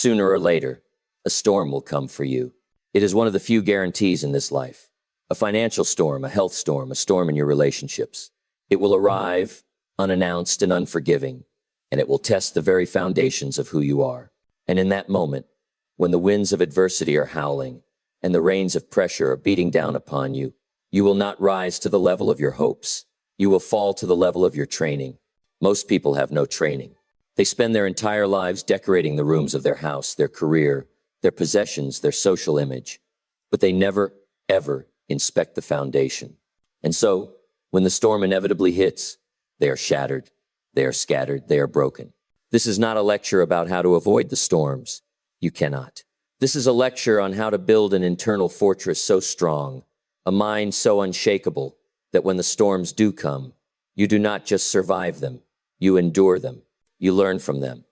Sooner or later, a storm will come for you. It is one of the few guarantees in this life. A financial storm, a health storm, a storm in your relationships. It will arrive, unannounced and unforgiving, and it will test the very foundations of who you are. And in that moment, when the winds of adversity are howling and the rains of pressure are beating down upon you, you will not rise to the level of your hopes. You will fall to the level of your training. Most people have no training. They spend their entire lives decorating the rooms of their house, their career, their possessions, their social image, but they never, ever inspect the foundation. And so, when the storm inevitably hits, they are shattered, they are scattered, they are broken. This is not a lecture about how to avoid the storms. You cannot. This is a lecture on how to build an internal fortress so strong, a mind so unshakable, that when the storms do come, you do not just survive them, you endure them, you learn from them,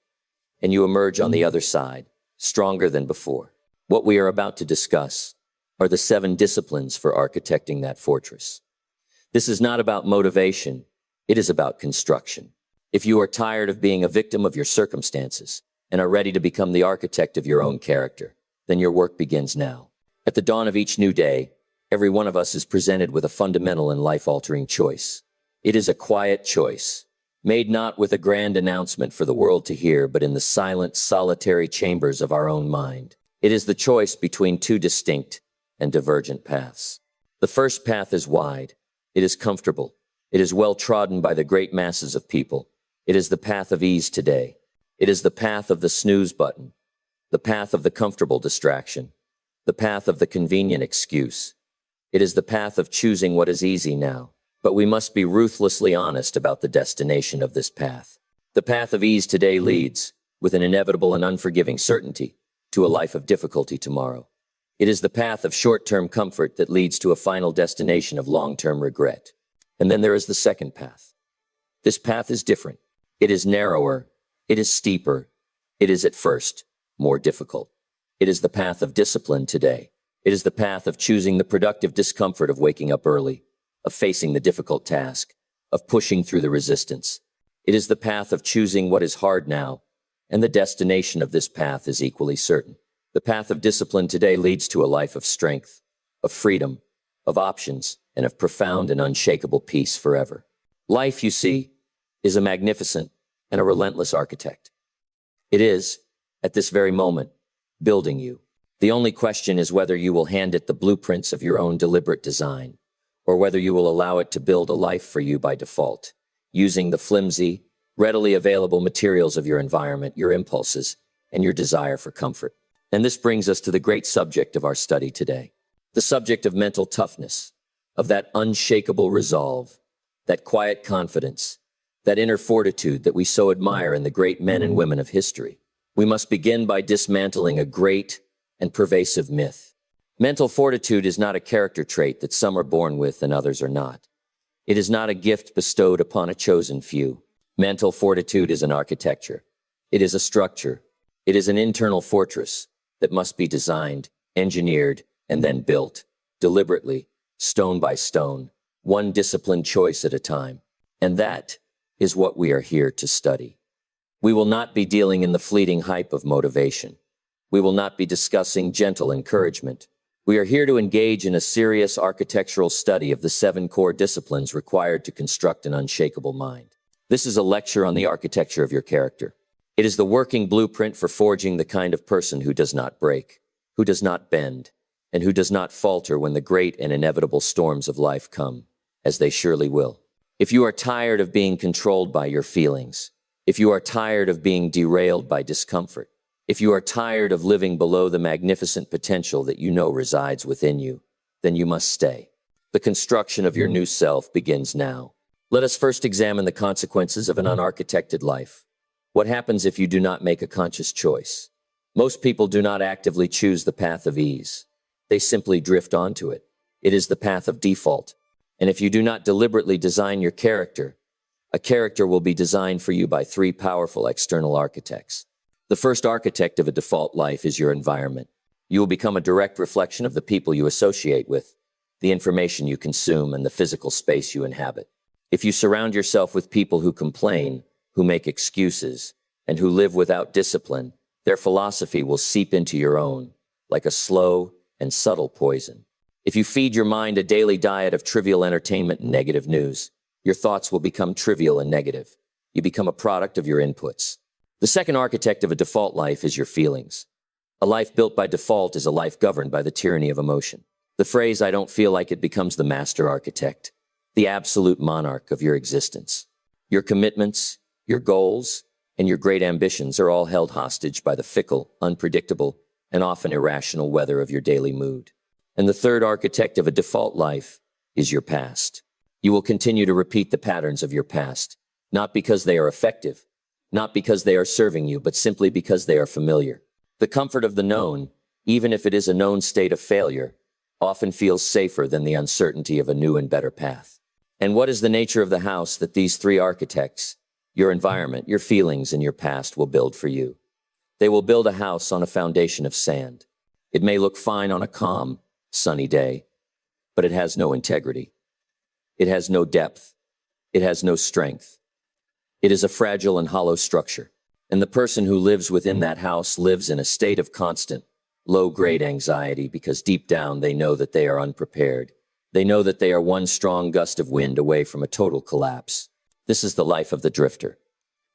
and you emerge on the other side, stronger than before. What we are about to discuss are the 7 disciplines for architecting that fortress. This is not about motivation, it is about construction. If you are tired of being a victim of your circumstances and are ready to become the architect of your own character, then your work begins now. At the dawn of each new day, every one of us is presented with a fundamental and life-altering choice. It is a quiet choice, made not with a grand announcement for the world to hear, but in the silent, solitary chambers of our own mind. It is the choice between 2 distinct and divergent paths. The first path is wide. It is comfortable. It is well trodden by the great masses of people. It is the path of ease today. It is the path of the snooze button, the path of the comfortable distraction, the path of the convenient excuse. It is the path of choosing what is easy now. But we must be ruthlessly honest about the destination of this path. The path of ease today leads, with an inevitable and unforgiving certainty, to a life of difficulty tomorrow. It is the path of short-term comfort that leads to a final destination of long-term regret. And then there is the second path. This path is different. It is narrower. It is steeper. It is at first more difficult. It is the path of discipline today. It is the path of choosing the productive discomfort of waking up early, of facing the difficult task, of pushing through the resistance. It is the path of choosing what is hard now, and the destination of this path is equally certain. The path of discipline today leads to a life of strength, of freedom, of options, and of profound and unshakable peace forever. Life, you see, is a magnificent and a relentless architect. It is, at this very moment, building you. The only question is whether you will hand it the blueprints of your own deliberate design, or whether you will allow it to build a life for you by default, using the flimsy, readily available materials of your environment, your impulses, and your desire for comfort. And this brings us to the great subject of our study today, the subject of mental toughness, of that unshakable resolve, that quiet confidence, that inner fortitude that we so admire in the great men and women of history. We must begin by dismantling a great and pervasive myth. Mental fortitude is not a character trait that some are born with and others are not. It is not a gift bestowed upon a chosen few. Mental fortitude is an architecture. It is a structure. It is an internal fortress that must be designed, engineered, and then built, deliberately, stone by stone, one disciplined choice at a time. And that is what we are here to study. We will not be dealing in the fleeting hype of motivation. We will not be discussing gentle encouragement. We are here to engage in a serious architectural study of the 7 core disciplines required to construct an unshakable mind. This is a lecture on the architecture of your character. It is the working blueprint for forging the kind of person who does not break, who does not bend, and who does not falter when the great and inevitable storms of life come, as they surely will. If you are tired of being controlled by your feelings, if you are tired of being derailed by discomfort, if you are tired of living below the magnificent potential that you know resides within you, then you must stay. The construction of your new self begins now. Let us first examine the consequences of an unarchitected life. What happens if you do not make a conscious choice? Most people do not actively choose the path of ease. They simply drift onto it. It is the path of default. And if you do not deliberately design your character, a character will be designed for you by 3 powerful external architects. The first architect of a default life is your environment. You will become a direct reflection of the people you associate with, the information you consume, and the physical space you inhabit. If you surround yourself with people who complain, who make excuses, and who live without discipline, Their philosophy will seep into your own, like a slow and subtle poison. If you feed your mind a daily diet of trivial entertainment and negative news, your thoughts will become trivial and negative. You become a product of your inputs. The second architect of a default life is your feelings. A life built by default is a life governed by the tyranny of emotion. The phrase, "I don't feel like it," becomes the master architect, the absolute monarch of your existence. Your commitments, your goals, and your great ambitions are all held hostage by the fickle, unpredictable, and often irrational weather of your daily mood. And the third architect of a default life is your past. You will continue to repeat the patterns of your past, not because they are effective, not because they are serving you, but simply because they are familiar. The comfort of the known, even if it is a known state of failure, often feels safer than the uncertainty of a new and better path. And what is the nature of the house that these three architects, your environment, your feelings, and your past, will build for you? They will build a house on a foundation of sand. It may look fine on a calm, sunny day, but it has no integrity. It has no depth. It has no strength. It is a fragile and hollow structure. And the person who lives within that house lives in a state of constant, low-grade anxiety because deep down they know that they are unprepared. They know that they are one strong gust of wind away from a total collapse. This is the life of the drifter.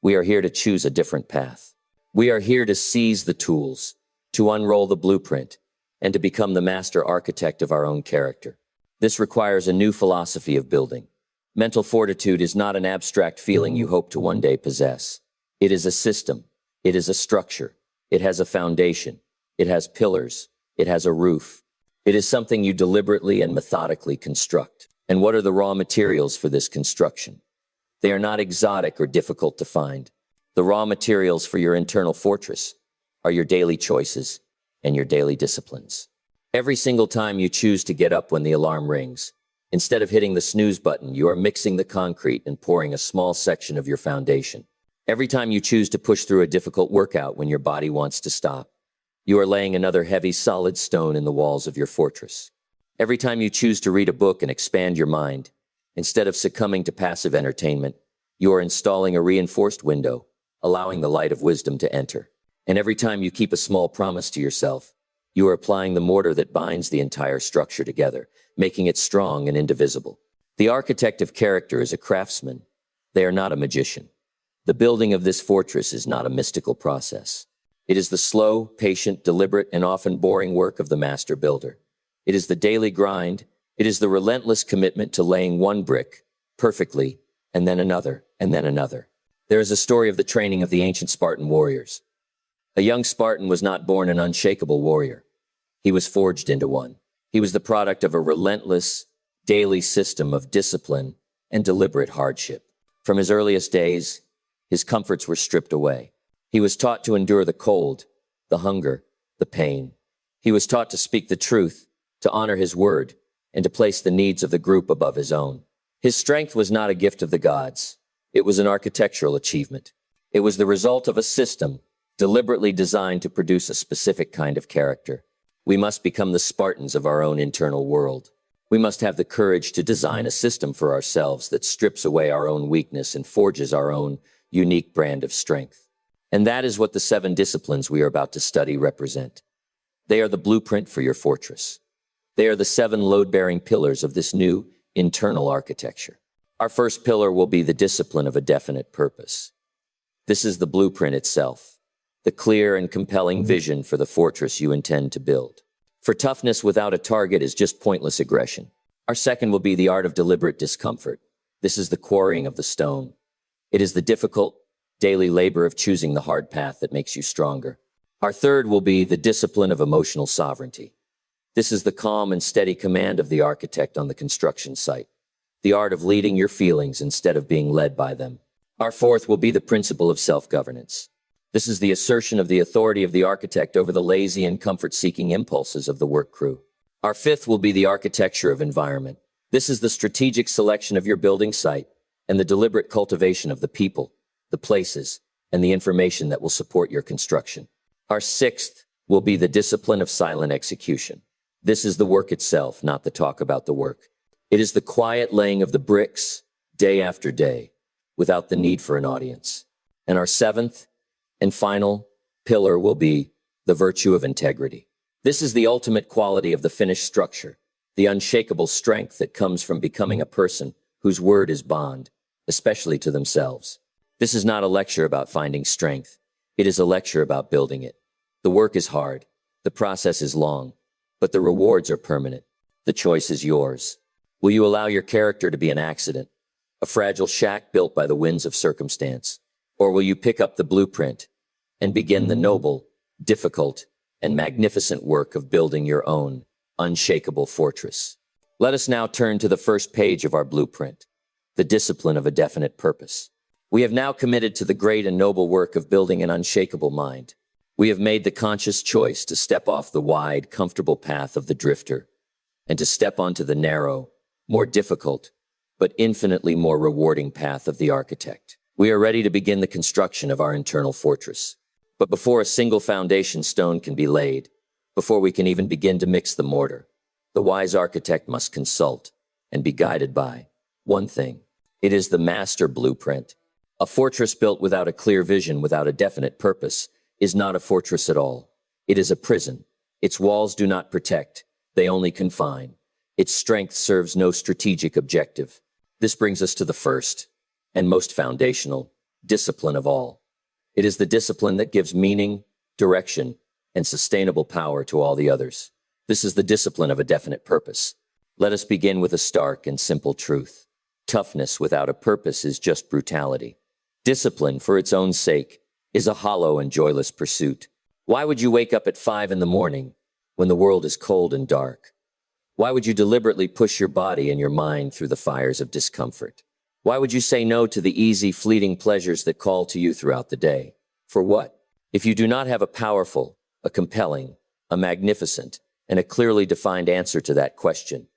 We are here to choose a different path. We are here to seize the tools, to unroll the blueprint, and to become the master architect of our own character. This requires a new philosophy of building. Mental fortitude is not an abstract feeling you hope to one day possess. It is a system. It is a structure. It has a foundation. It has pillars. It has a roof. It is something you deliberately and methodically construct. And what are the raw materials for this construction? They are not exotic or difficult to find. The raw materials for your internal fortress are your daily choices and your daily disciplines. Every single time you choose to get up when the alarm rings, instead of hitting the snooze button, you are mixing the concrete and pouring a small section of your foundation. Every time you choose to push through a difficult workout when your body wants to stop, you are laying another heavy, solid stone in the walls of your fortress. Every time you choose to read a book and expand your mind, instead of succumbing to passive entertainment, you are installing a reinforced window, allowing the light of wisdom to enter. And every time you keep a small promise to yourself, you are applying the mortar that binds the entire structure together, making it strong and indivisible. The architect of character is a craftsman. They are not a magician. The building of this fortress is not a mystical process. It is the slow, patient, deliberate, and often boring work of the master builder. It is the daily grind. It is the relentless commitment to laying one brick perfectly, and then another, and then another. There is a story of the training of the ancient Spartan warriors. A young Spartan was not born an unshakable warrior. He was forged into one. He was the product of a relentless, daily system of discipline and deliberate hardship. From his earliest days, his comforts were stripped away. He was taught to endure the cold, the hunger, the pain. He was taught to speak the truth, to honor his word, and to place the needs of the group above his own. His strength was not a gift of the gods. It was an architectural achievement. It was the result of a system deliberately designed to produce a specific kind of character. We must become the Spartans of our own internal world. We must have the courage to design a system for ourselves that strips away our own weakness and forges our own unique brand of strength. And that is what the 7 disciplines we are about to study represent. They are the blueprint for your fortress. They are the 7 load-bearing pillars of this new internal architecture. Our first pillar will be the discipline of a definite purpose. This is the blueprint itself, the clear and compelling vision for the fortress you intend to build. For toughness without a target is just pointless aggression. Our second will be the art of deliberate discomfort. This is the quarrying of the stone. It is the difficult, daily labor of choosing the hard path that makes you stronger. Our third will be the discipline of emotional sovereignty. This is the calm and steady command of the architect on the construction site, the art of leading your feelings instead of being led by them. Our fourth will be the principle of self-governance. This is the assertion of the authority of the architect over the lazy and comfort-seeking impulses of the work crew. Our fifth will be the architecture of environment. This is the strategic selection of your building site and the deliberate cultivation of the people, the places, and the information that will support your construction. Our sixth will be the discipline of silent execution. This is the work itself, not the talk about the work. It is the quiet laying of the bricks, day after day, without the need for an audience. And our seventh and final pillar will be the virtue of integrity. This is the ultimate quality of the finished structure, the unshakable strength that comes from becoming a person whose word is bond, especially to themselves. This is not a lecture about finding strength. It is a lecture about building it. The work is hard. The process is long, but the rewards are permanent. The choice is yours. Will you allow your character to be an accident, a fragile shack built by the winds of circumstance? Or will you pick up the blueprint and begin the noble, difficult, and magnificent work of building your own unshakable fortress? Let us now turn to the first page of our blueprint, the discipline of a definite purpose. We have now committed to the great and noble work of building an unshakable mind. We have made the conscious choice to step off the wide, comfortable path of the drifter and to step onto the narrow, more difficult, but infinitely more rewarding path of the architect. We are ready to begin the construction of our internal fortress. But before a single foundation stone can be laid, before we can even begin to mix the mortar, the wise architect must consult and be guided by one thing. It is the master blueprint. A fortress built without a clear vision, without a definite purpose, is not a fortress at all. It is a prison. Its walls do not protect, they only confine. Its strength serves no strategic objective. This brings us to the first and most foundational discipline of all. It is the discipline that gives meaning, direction, and sustainable power to all the others. This is the discipline of a definite purpose. Let us begin with a stark and simple truth. Toughness without a purpose is just brutality. Discipline, for its own sake, is a hollow and joyless pursuit. Why would you wake up at 5 a.m. when the world is cold and dark? Why would you deliberately push your body and your mind through the fires of discomfort? Why would you say no to the easy, fleeting pleasures that call to you throughout the day? For what? If you do not have a powerful, a compelling, a magnificent, and a clearly defined answer to that question,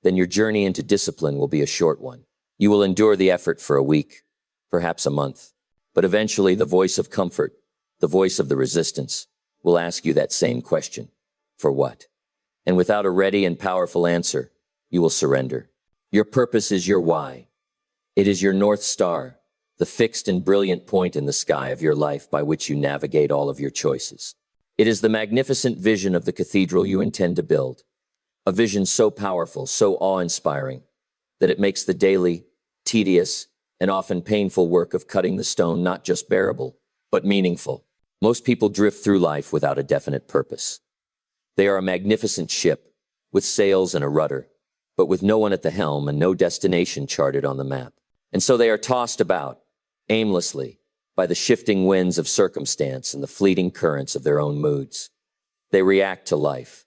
then your journey into discipline will be a short one. You will endure the effort for a week, perhaps a month, but eventually the voice of comfort, the voice of the resistance, will ask you that same question. For what? And without a ready and powerful answer, you will surrender. Your purpose is your why. It is your North Star, the fixed and brilliant point in the sky of your life by which you navigate all of your choices. It is the magnificent vision of the cathedral you intend to build, a vision so powerful, so awe-inspiring, that it makes the daily, tedious, and often painful work of cutting the stone not just bearable, but meaningful. Most people drift through life without a definite purpose. They are a magnificent ship, with sails and a rudder, but with no one at the helm and no destination charted on the map. And so they are tossed about, aimlessly, by the shifting winds of circumstance and the fleeting currents of their own moods. They react to life.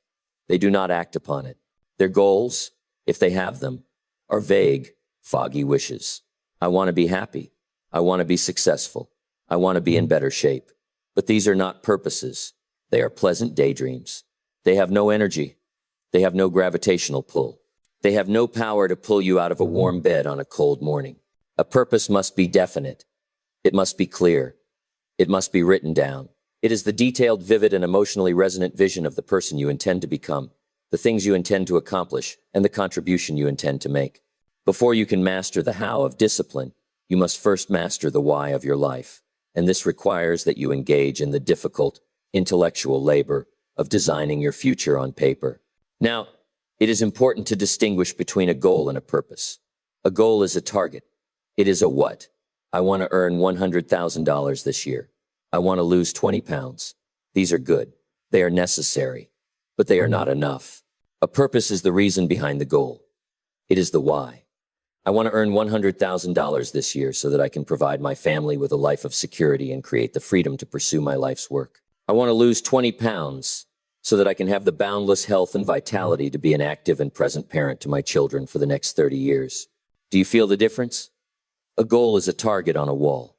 They do not act upon it. Their goals, if they have them, are vague, foggy wishes. I want to be happy. I want to be successful. I want to be in better shape. But these are not purposes. They are pleasant daydreams. They have no energy. They have no gravitational pull. They have no power to pull you out of a warm bed on a cold morning. A purpose must be definite. It must be clear. It must be written down. It is the detailed, vivid, and emotionally resonant vision of the person you intend to become, the things you intend to accomplish, and the contribution you intend to make. Before you can master the how of discipline, you must first master the why of your life, and this requires that you engage in the difficult, intellectual labor of designing your future on paper. Now, it is important to distinguish between a goal and a purpose. A goal is a target. It is a what. I want to earn $100,000 this year. I want to lose 20 pounds. These are good. They are necessary, but they are not enough. A purpose is the reason behind the goal. It is the why. I want to earn $100,000 this year so that I can provide my family with a life of security and create the freedom to pursue my life's work. I want to lose 20 pounds so that I can have the boundless health and vitality to be an active and present parent to my children for the next 30 years. Do you feel the difference? A goal is a target on a wall.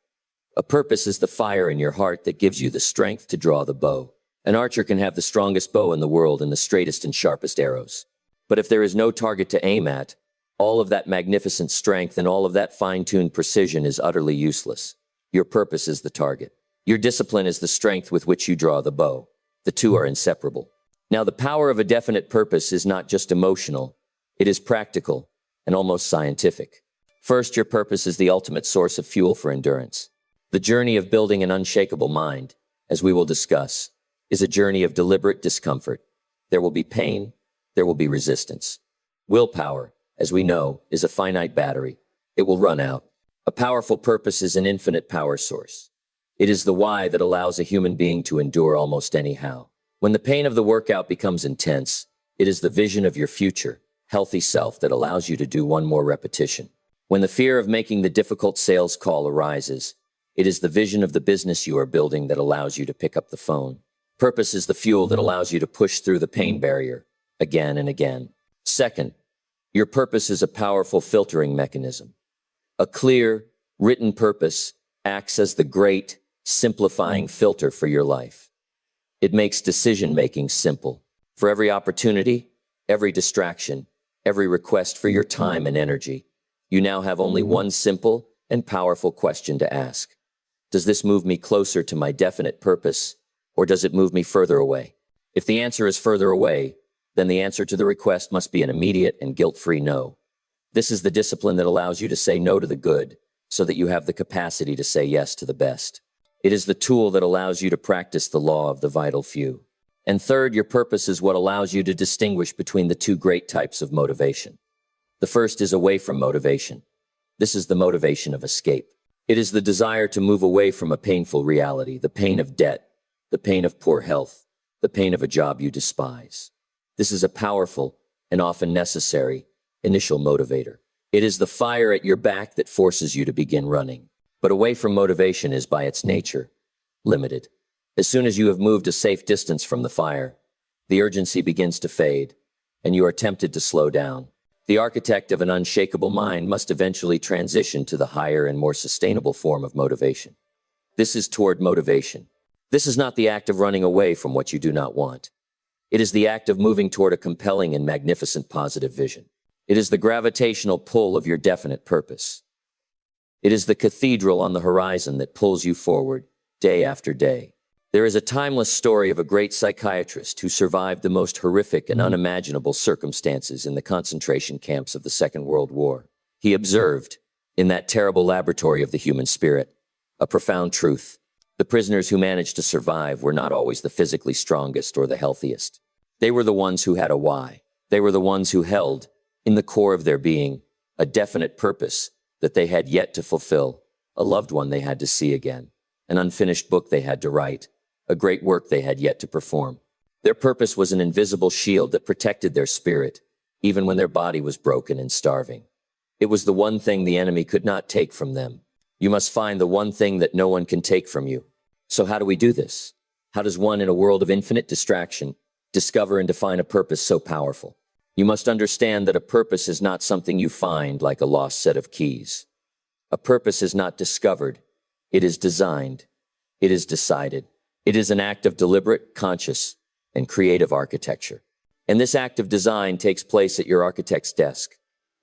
A purpose is the fire in your heart that gives you the strength to draw the bow. An archer can have the strongest bow in the world and the straightest and sharpest arrows. But if there is no target to aim at, all of that magnificent strength and all of that fine-tuned precision is utterly useless. Your purpose is the target. Your discipline is the strength with which you draw the bow. The two are inseparable. Now, the power of a definite purpose is not just emotional. It is practical and almost scientific. First, your purpose is the ultimate source of fuel for endurance. The journey of building an unshakable mind, as we will discuss, is a journey of deliberate discomfort. There will be pain, there will be resistance. Willpower, as we know, is a finite battery. It will run out. A powerful purpose is an infinite power source. It is the why that allows a human being to endure almost anyhow. When the pain of the workout becomes intense, it is the vision of your future, healthy self that allows you to do one more repetition. When the fear of making the difficult sales call arises, it is the vision of the business you are building that allows you to pick up the phone. Purpose is the fuel that allows you to push through the pain barrier again and again. Second, your purpose is a powerful filtering mechanism. A clear, written purpose acts as the great, simplifying filter for your life. It makes decision-making simple. For every opportunity, every distraction, every request for your time and energy, you now have only one simple and powerful question to ask. Does this move me closer to my definite purpose, or does it move me further away? If the answer is further away, then the answer to the request must be an immediate and guilt-free no. This is the discipline that allows you to say no to the good, so that you have the capacity to say yes to the best. It is the tool that allows you to practice the law of the vital few. And third, your purpose is what allows you to distinguish between the two great types of motivation. The first is away from motivation. This is the motivation of escape. It is the desire to move away from a painful reality, the pain of debt, the pain of poor health, the pain of a job you despise. This is a powerful and often necessary initial motivator. It is the fire at your back that forces you to begin running. But away from motivation is by its nature limited. As soon as you have moved a safe distance from the fire, the urgency begins to fade, and you are tempted to slow down. The architect of an unshakable mind must eventually transition to the higher and more sustainable form of motivation. This is toward motivation. This is not the act of running away from what you do not want. It is the act of moving toward a compelling and magnificent positive vision. It is the gravitational pull of your definite purpose. It is the cathedral on the horizon that pulls you forward, day after day. There is a timeless story of a great psychiatrist who survived the most horrific and unimaginable circumstances in the concentration camps of the Second World War. He observed, in that terrible laboratory of the human spirit, a profound truth. The prisoners who managed to survive were not always the physically strongest or the healthiest. They were the ones who had a why. They were the ones who held, in the core of their being, a definite purpose that they had yet to fulfill, a loved one they had to see again, an unfinished book they had to write, a great work they had yet to perform. Their purpose was an invisible shield that protected their spirit, even when their body was broken and starving. It was the one thing the enemy could not take from them. You must find the one thing that no one can take from you. So how do we do this? How does one in a world of infinite distraction discover and define a purpose so powerful? You must understand that a purpose is not something you find like a lost set of keys. A purpose is not discovered. It is designed. It is decided. It is an act of deliberate, conscious, and creative architecture. And this act of design takes place at your architect's desk,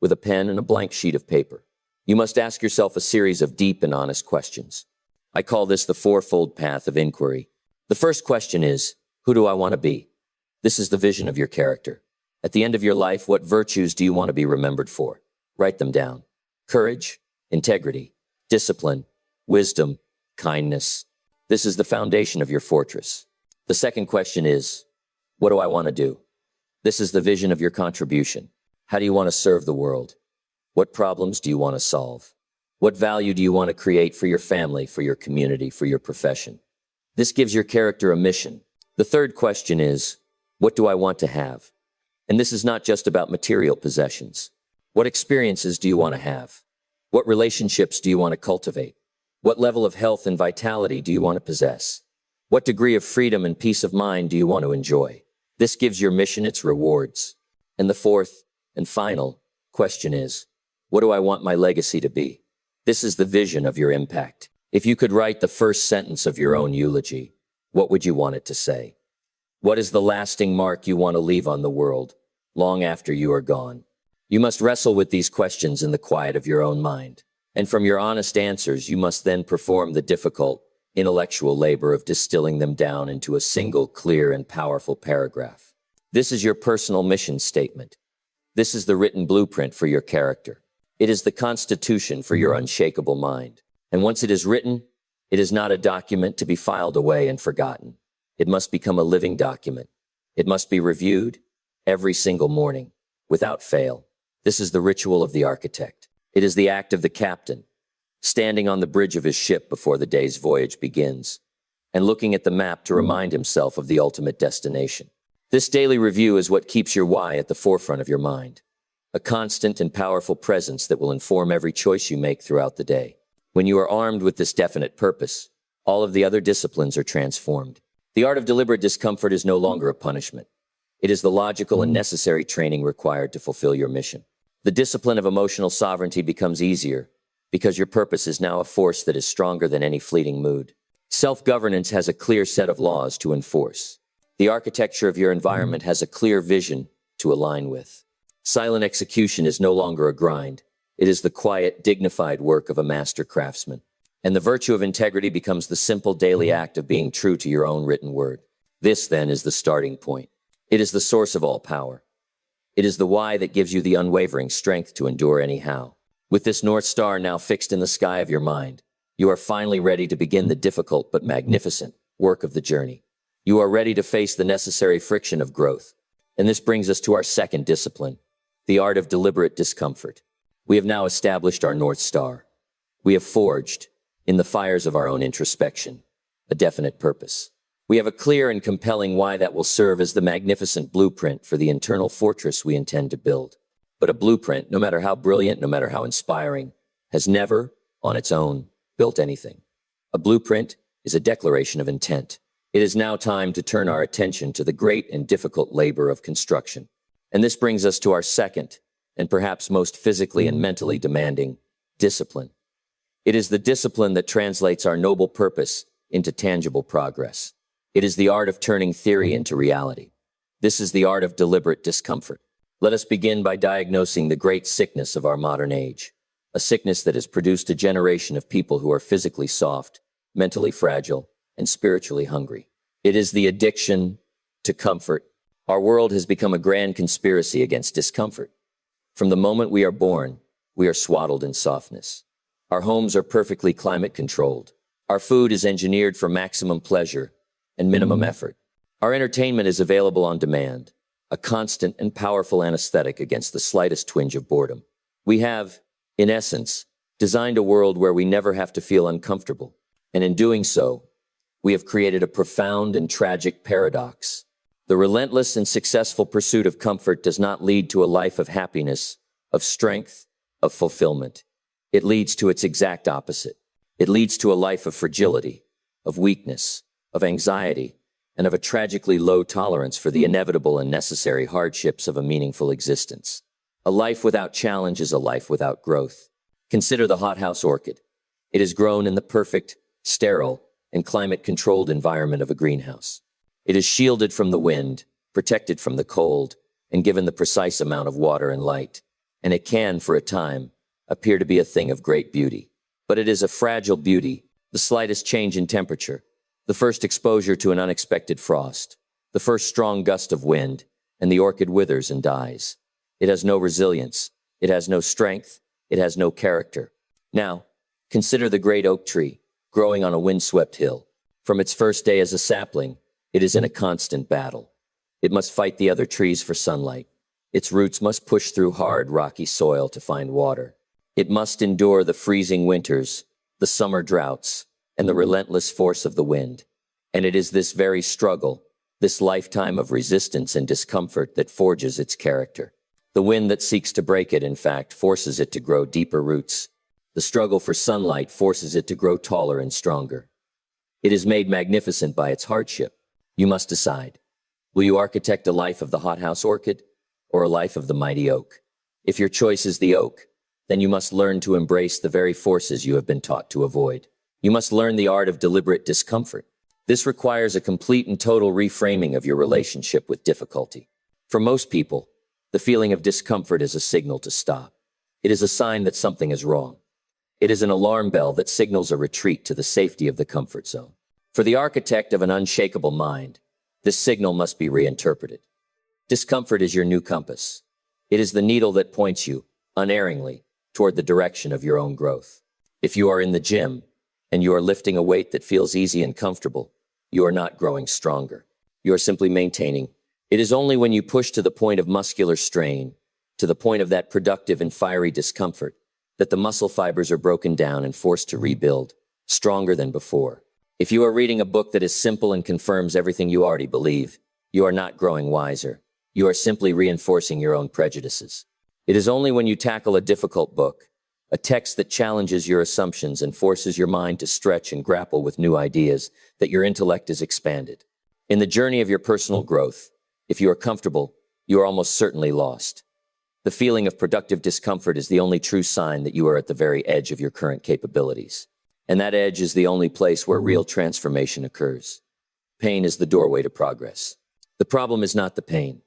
with a pen and a blank sheet of paper. You must ask yourself a series of deep and honest questions. I call this the fourfold path of inquiry. The first question is, who do I want to be? This is the vision of your character. At the end of your life, what virtues do you want to be remembered for? Write them down. Courage, integrity, discipline, wisdom, kindness. This is the foundation of your fortress. The second question is, what do I want to do? This is the vision of your contribution. How do you want to serve the world? What problems do you want to solve? What value do you want to create for your family, for your community, for your profession? This gives your character a mission. The third question is, what do I want to have? And this is not just about material possessions. What experiences do you want to have? What relationships do you want to cultivate? What level of health and vitality do you want to possess? What degree of freedom and peace of mind do you want to enjoy? This gives your mission its rewards. And the fourth and final question is, what do I want my legacy to be? This is the vision of your impact. If you could write the first sentence of your own eulogy, what would you want it to say? What is the lasting mark you want to leave on the world, long after you are gone? You must wrestle with these questions in the quiet of your own mind. And from your honest answers, you must then perform the difficult, intellectual labor of distilling them down into a single, clear, and powerful paragraph. This is your personal mission statement. This is the written blueprint for your character. It is the constitution for your unshakable mind. And once it is written, It is not a document to be filed away and forgotten. It must become a living document. It must be reviewed every single morning, without fail. This is the ritual of the architect. It is the act of the captain, standing on the bridge of his ship before the day's voyage begins, and looking at the map to remind himself of the ultimate destination. This daily review is what keeps your why at the forefront of your mind, a constant and powerful presence that will inform every choice you make throughout the day. When you are armed with this definite purpose, all of the other disciplines are transformed. The art of deliberate discomfort is no longer a punishment. It is the logical and necessary training required to fulfill your mission. The discipline of emotional sovereignty becomes easier because your purpose is now a force that is stronger than any fleeting mood. Self-governance has a clear set of laws to enforce. The architecture of your environment has a clear vision to align with. Silent execution is no longer a grind. It is the quiet, dignified work of a master craftsman. And the virtue of integrity becomes the simple daily act of being true to your own written word. This, then, is the starting point. It is the source of all power. It is the why that gives you the unwavering strength to endure anyhow. With this North Star now fixed in the sky of your mind, you are finally ready to begin the difficult but magnificent work of the journey. You are ready to face the necessary friction of growth. And this brings us to our second discipline, the art of deliberate discomfort. We have now established our North Star. We have forged, in the fires of our own introspection, a definite purpose. We have a clear and compelling why that will serve as the magnificent blueprint for the internal fortress we intend to build. But a blueprint, no matter how brilliant, no matter how inspiring, has never, on its own, built anything. A blueprint is a declaration of intent. It is now time to turn our attention to the great and difficult labor of construction. And this brings us to our second, and perhaps most physically and mentally demanding, discipline. It is the discipline that translates our noble purpose into tangible progress. It is the art of turning theory into reality. This is the art of deliberate discomfort. Let us begin by diagnosing the great sickness of our modern age, a sickness that has produced a generation of people who are physically soft, mentally fragile, and spiritually hungry. It is the addiction to comfort. Our world has become a grand conspiracy against discomfort. From the moment we are born, we are swaddled in softness. Our homes are perfectly climate controlled. Our food is engineered for maximum pleasure and minimum effort. Our entertainment is available on demand, a constant and powerful anesthetic against the slightest twinge of boredom. We have, in essence, designed a world where we never have to feel uncomfortable. And in doing so, we have created a profound and tragic paradox. The relentless and successful pursuit of comfort does not lead to a life of happiness, of strength, of fulfillment. It leads to its exact opposite. It leads to a life of fragility, of weakness, of anxiety, and of a tragically low tolerance for the inevitable and necessary hardships of a meaningful existence. A life without challenge is a life without growth. Consider the hothouse orchid. It is grown in the perfect, sterile, and climate-controlled environment of a greenhouse. It is shielded from the wind, protected from the cold, and given the precise amount of water and light. And it can, for a time, appear to be a thing of great beauty. But it is a fragile beauty. The slightest change in temperature, the first exposure to an unexpected frost, the first strong gust of wind, and the orchid withers and dies. It has no resilience. It has no strength. It has no character. Now, consider the great oak tree, growing on a windswept hill. From its first day as a sapling, it is in a constant battle. It must fight the other trees for sunlight. Its roots must push through hard, rocky soil to find water. It must endure the freezing winters, the summer droughts, and the relentless force of the wind. And it is this very struggle, this lifetime of resistance and discomfort that forges its character. The wind that seeks to break it, in fact, forces it to grow deeper roots. The struggle for sunlight forces it to grow taller and stronger. It is made magnificent by its hardship. You must decide. Will you architect a life of the hothouse orchid or a life of the mighty oak? If your choice is the oak, then you must learn to embrace the very forces you have been taught to avoid. You must learn the art of deliberate discomfort. This requires a complete and total reframing of your relationship with difficulty. For most people, the feeling of discomfort is a signal to stop. It is a sign that something is wrong. It is an alarm bell that signals a retreat to the safety of the comfort zone. For the architect of an unshakable mind, this signal must be reinterpreted. Discomfort is your new compass. It is the needle that points you, unerringly, toward the direction of your own growth. If you are in the gym, and you are lifting a weight that feels easy and comfortable, you are not growing stronger. You are simply maintaining. It is only when you push to the point of muscular strain, to the point of that productive and fiery discomfort, that the muscle fibers are broken down and forced to rebuild, stronger than before. If you are reading a book that is simple and confirms everything you already believe, you are not growing wiser. You are simply reinforcing your own prejudices. It is only when you tackle a difficult book, a text that challenges your assumptions and forces your mind to stretch and grapple with new ideas, that your intellect is expanded. In the journey of your personal growth, if you are comfortable, you are almost certainly lost. The feeling of productive discomfort is the only true sign that you are at the very edge of your current capabilities. And that edge is the only place where real transformation occurs. Pain is the doorway to progress. The problem is not the pain.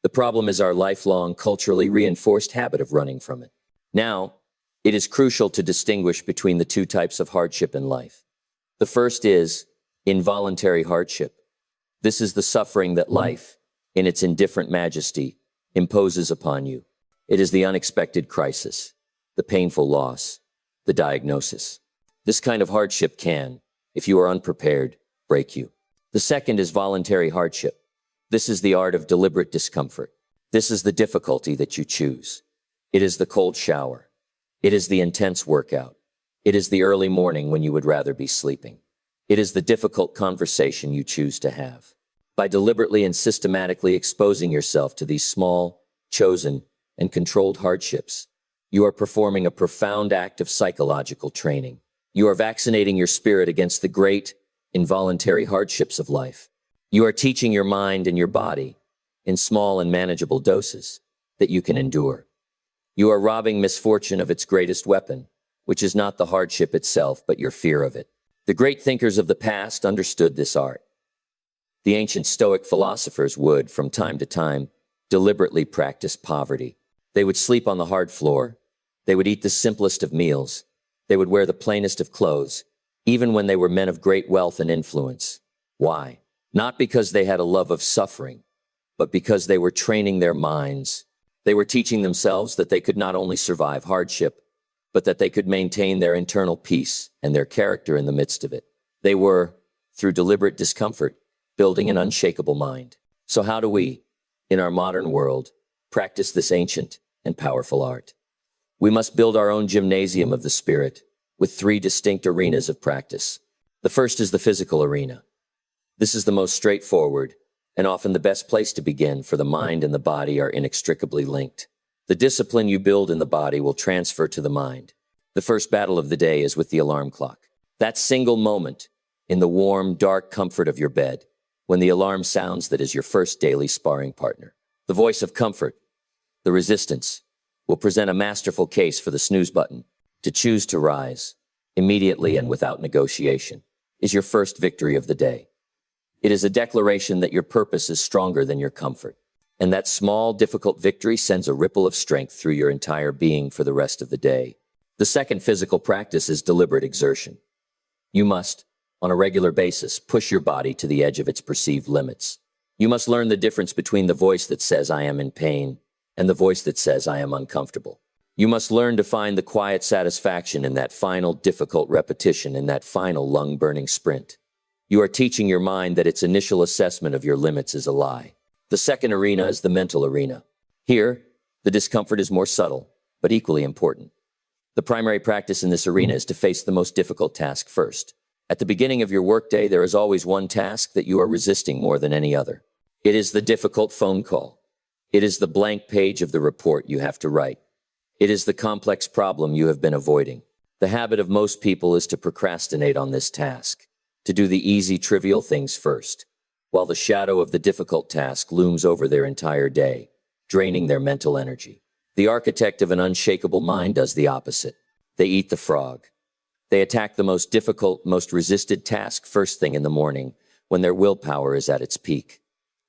The problem is our lifelong, culturally reinforced habit of running from it. Now, it is crucial to distinguish between the two types of hardship in life. The first is involuntary hardship. This is the suffering that life, in its indifferent majesty, imposes upon you. It is the unexpected crisis, the painful loss, the diagnosis. This kind of hardship can, if you are unprepared, break you. The second is voluntary hardship. This is the art of deliberate discomfort. This is the difficulty that you choose. It is the cold shower. It is the intense workout. It is the early morning when you would rather be sleeping. It is the difficult conversation you choose to have. By deliberately and systematically exposing yourself to these small, chosen, and controlled hardships, you are performing a profound act of psychological training. You are vaccinating your spirit against the great, involuntary hardships of life. You are teaching your mind and your body, in small and manageable doses, that you can endure. You are robbing misfortune of its greatest weapon, which is not the hardship itself, but your fear of it. The great thinkers of the past understood this art. The ancient Stoic philosophers would, from time to time, deliberately practice poverty. They would sleep on the hard floor. They would eat the simplest of meals. They would wear the plainest of clothes, even when they were men of great wealth and influence. Why? Not because they had a love of suffering, but because they were training their minds. They were teaching themselves that they could not only survive hardship, but that they could maintain their internal peace and their character in the midst of it. They were, through deliberate discomfort, building an unshakable mind. So how do we, in our modern world, practice this ancient and powerful art? We must build our own gymnasium of the spirit, with 3 distinct arenas of practice. The first is the physical arena. This is the most straightforward, and often the best place to begin, for the mind and the body are inextricably linked. The discipline you build in the body will transfer to the mind. The first battle of the day is with the alarm clock. That single moment, in the warm, dark comfort of your bed, when the alarm sounds, that is your first daily sparring partner. The voice of comfort, the resistance, will present a masterful case for the snooze button. To choose to rise, immediately and without negotiation, is your first victory of the day. It is a declaration that your purpose is stronger than your comfort, and that small, difficult victory sends a ripple of strength through your entire being for the rest of the day. The second physical practice is deliberate exertion. You must, on a regular basis, push your body to the edge of its perceived limits. You must learn the difference between the voice that says, "I am in pain," and the voice that says, "I am uncomfortable." You must learn to find the quiet satisfaction in that final difficult repetition, in that final lung-burning sprint. You are teaching your mind that its initial assessment of your limits is a lie. The second arena is the mental arena. Here, the discomfort is more subtle, but equally important. The primary practice in this arena is to face the most difficult task first. At the beginning of your workday, there is always one task that you are resisting more than any other. It is the difficult phone call. It is the blank page of the report you have to write. It is the complex problem you have been avoiding. The habit of most people is to procrastinate on this task, to do the easy, trivial things first, while the shadow of the difficult task looms over their entire day, draining their mental energy. The architect of an unshakable mind does the opposite. They eat the frog. They attack the most difficult, most resisted task first thing in the morning, when their willpower is at its peak.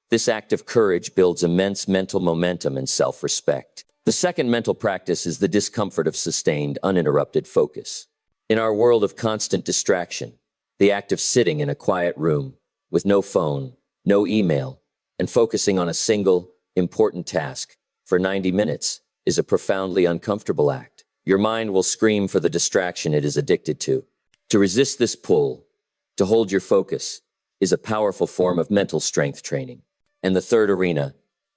This act of courage builds immense mental momentum and self-respect. The second mental practice is the discomfort of sustained, uninterrupted focus. In our world of constant distraction, the act of sitting in a quiet room, with no phone, no email, and focusing on a single, important task for 90 minutes is a profoundly uncomfortable act. Your mind will scream for the distraction it is addicted to. To resist this pull, to hold your focus, is a powerful form of mental strength training. And the third arena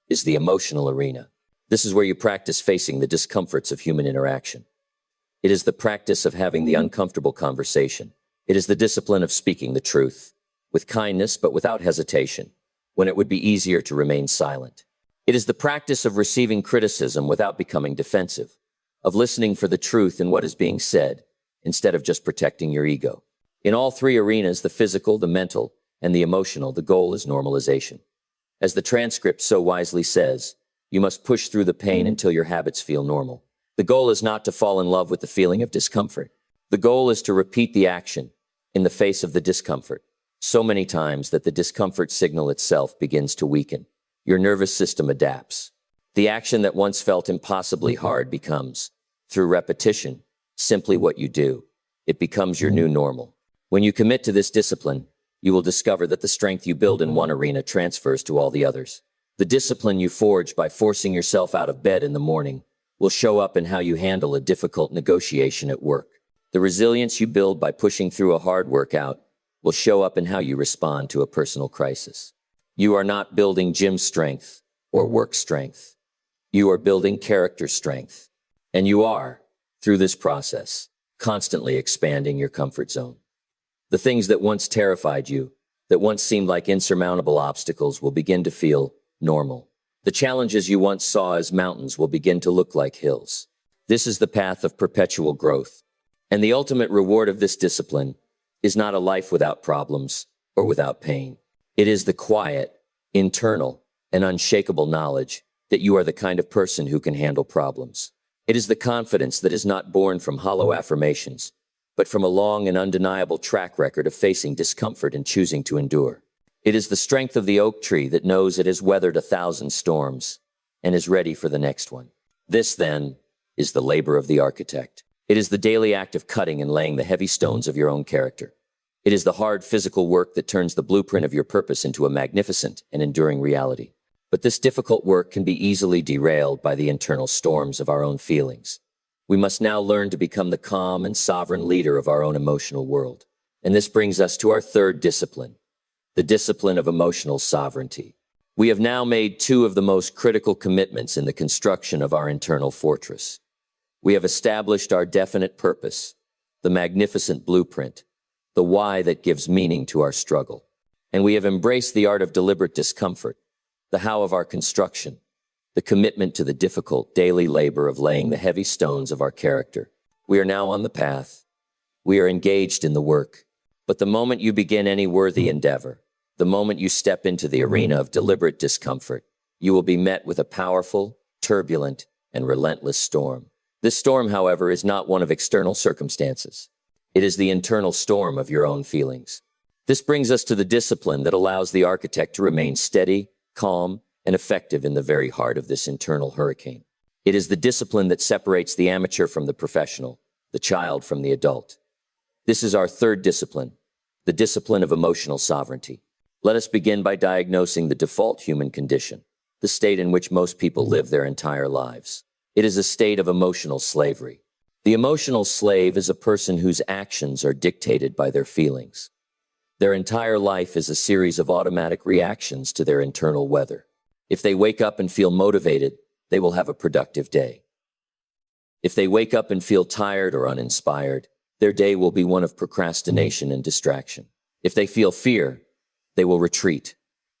is the emotional arena. This is where you practice facing the discomforts of human interaction. It is the practice of having the uncomfortable conversation. It is the discipline of speaking the truth, with kindness but without hesitation, when it would be easier to remain silent. It is the practice of receiving criticism without becoming defensive, of listening for the truth in what is being said, instead of just protecting your ego. In all three arenas, the physical, the mental, and the emotional, the goal is normalization. As the transcript so wisely says, you must push through the pain until your habits feel normal. The goal is not to fall in love with the feeling of discomfort. The goal is to repeat the action in the face of the discomfort so many times that the discomfort signal itself begins to weaken. Your nervous system adapts. The action that once felt impossibly hard becomes, through repetition, simply what you do. It becomes your new normal. When you commit to this discipline, you will discover that the strength you build in one arena transfers to all the others. The discipline you forge by forcing yourself out of bed in the morning will show up in how you handle a difficult negotiation at work. The resilience you build by pushing through a hard workout will show up in how you respond to a personal crisis. You are not building gym strength or work strength. You are building character strength. And you are, through this process, constantly expanding your comfort zone. The things that once terrified you, that once seemed like insurmountable obstacles, will begin to feel normal. The challenges you once saw as mountains will begin to look like hills. This is the path of perpetual growth. And the ultimate reward of this discipline is not a life without problems or without pain. It is the quiet, internal, and unshakable knowledge that you are the kind of person who can handle problems. It is the confidence that is not born from hollow affirmations, but from a long and undeniable track record of facing discomfort and choosing to endure. It is the strength of the oak tree that knows it has weathered 1,000 storms and is ready for the next one. This, then, is the labor of the architect. It is the daily act of cutting and laying the heavy stones of your own character. It is the hard physical work that turns the blueprint of your purpose into a magnificent and enduring reality. But this difficult work can be easily derailed by the internal storms of our own feelings. We must now learn to become the calm and sovereign leader of our own emotional world. And this brings us to our third discipline, the discipline of emotional sovereignty. We have now made two of the most critical commitments in the construction of our internal fortress. We have established our definite purpose, the magnificent blueprint, the why that gives meaning to our struggle. And we have embraced the art of deliberate discomfort, the how of our construction, the commitment to the difficult daily labor of laying the heavy stones of our character. We are now on the path. We are engaged in the work. But the moment you begin any worthy endeavor, the moment you step into the arena of deliberate discomfort, you will be met with a powerful, turbulent, and relentless storm. This storm, however, is not one of external circumstances. It is the internal storm of your own feelings. This brings us to the discipline that allows the architect to remain steady, calm, and effective in the very heart of this internal hurricane. It is the discipline that separates the amateur from the professional, the child from the adult. This is our third discipline, the discipline of emotional sovereignty. Let us begin by diagnosing the default human condition, the state in which most people live their entire lives. It is a state of emotional slavery. The emotional slave is a person whose actions are dictated by their feelings. Their entire life is a series of automatic reactions to their internal weather. If they wake up and feel motivated, they will have a productive day. If they wake up and feel tired or uninspired, their day will be one of procrastination and distraction. If they feel fear, they will retreat.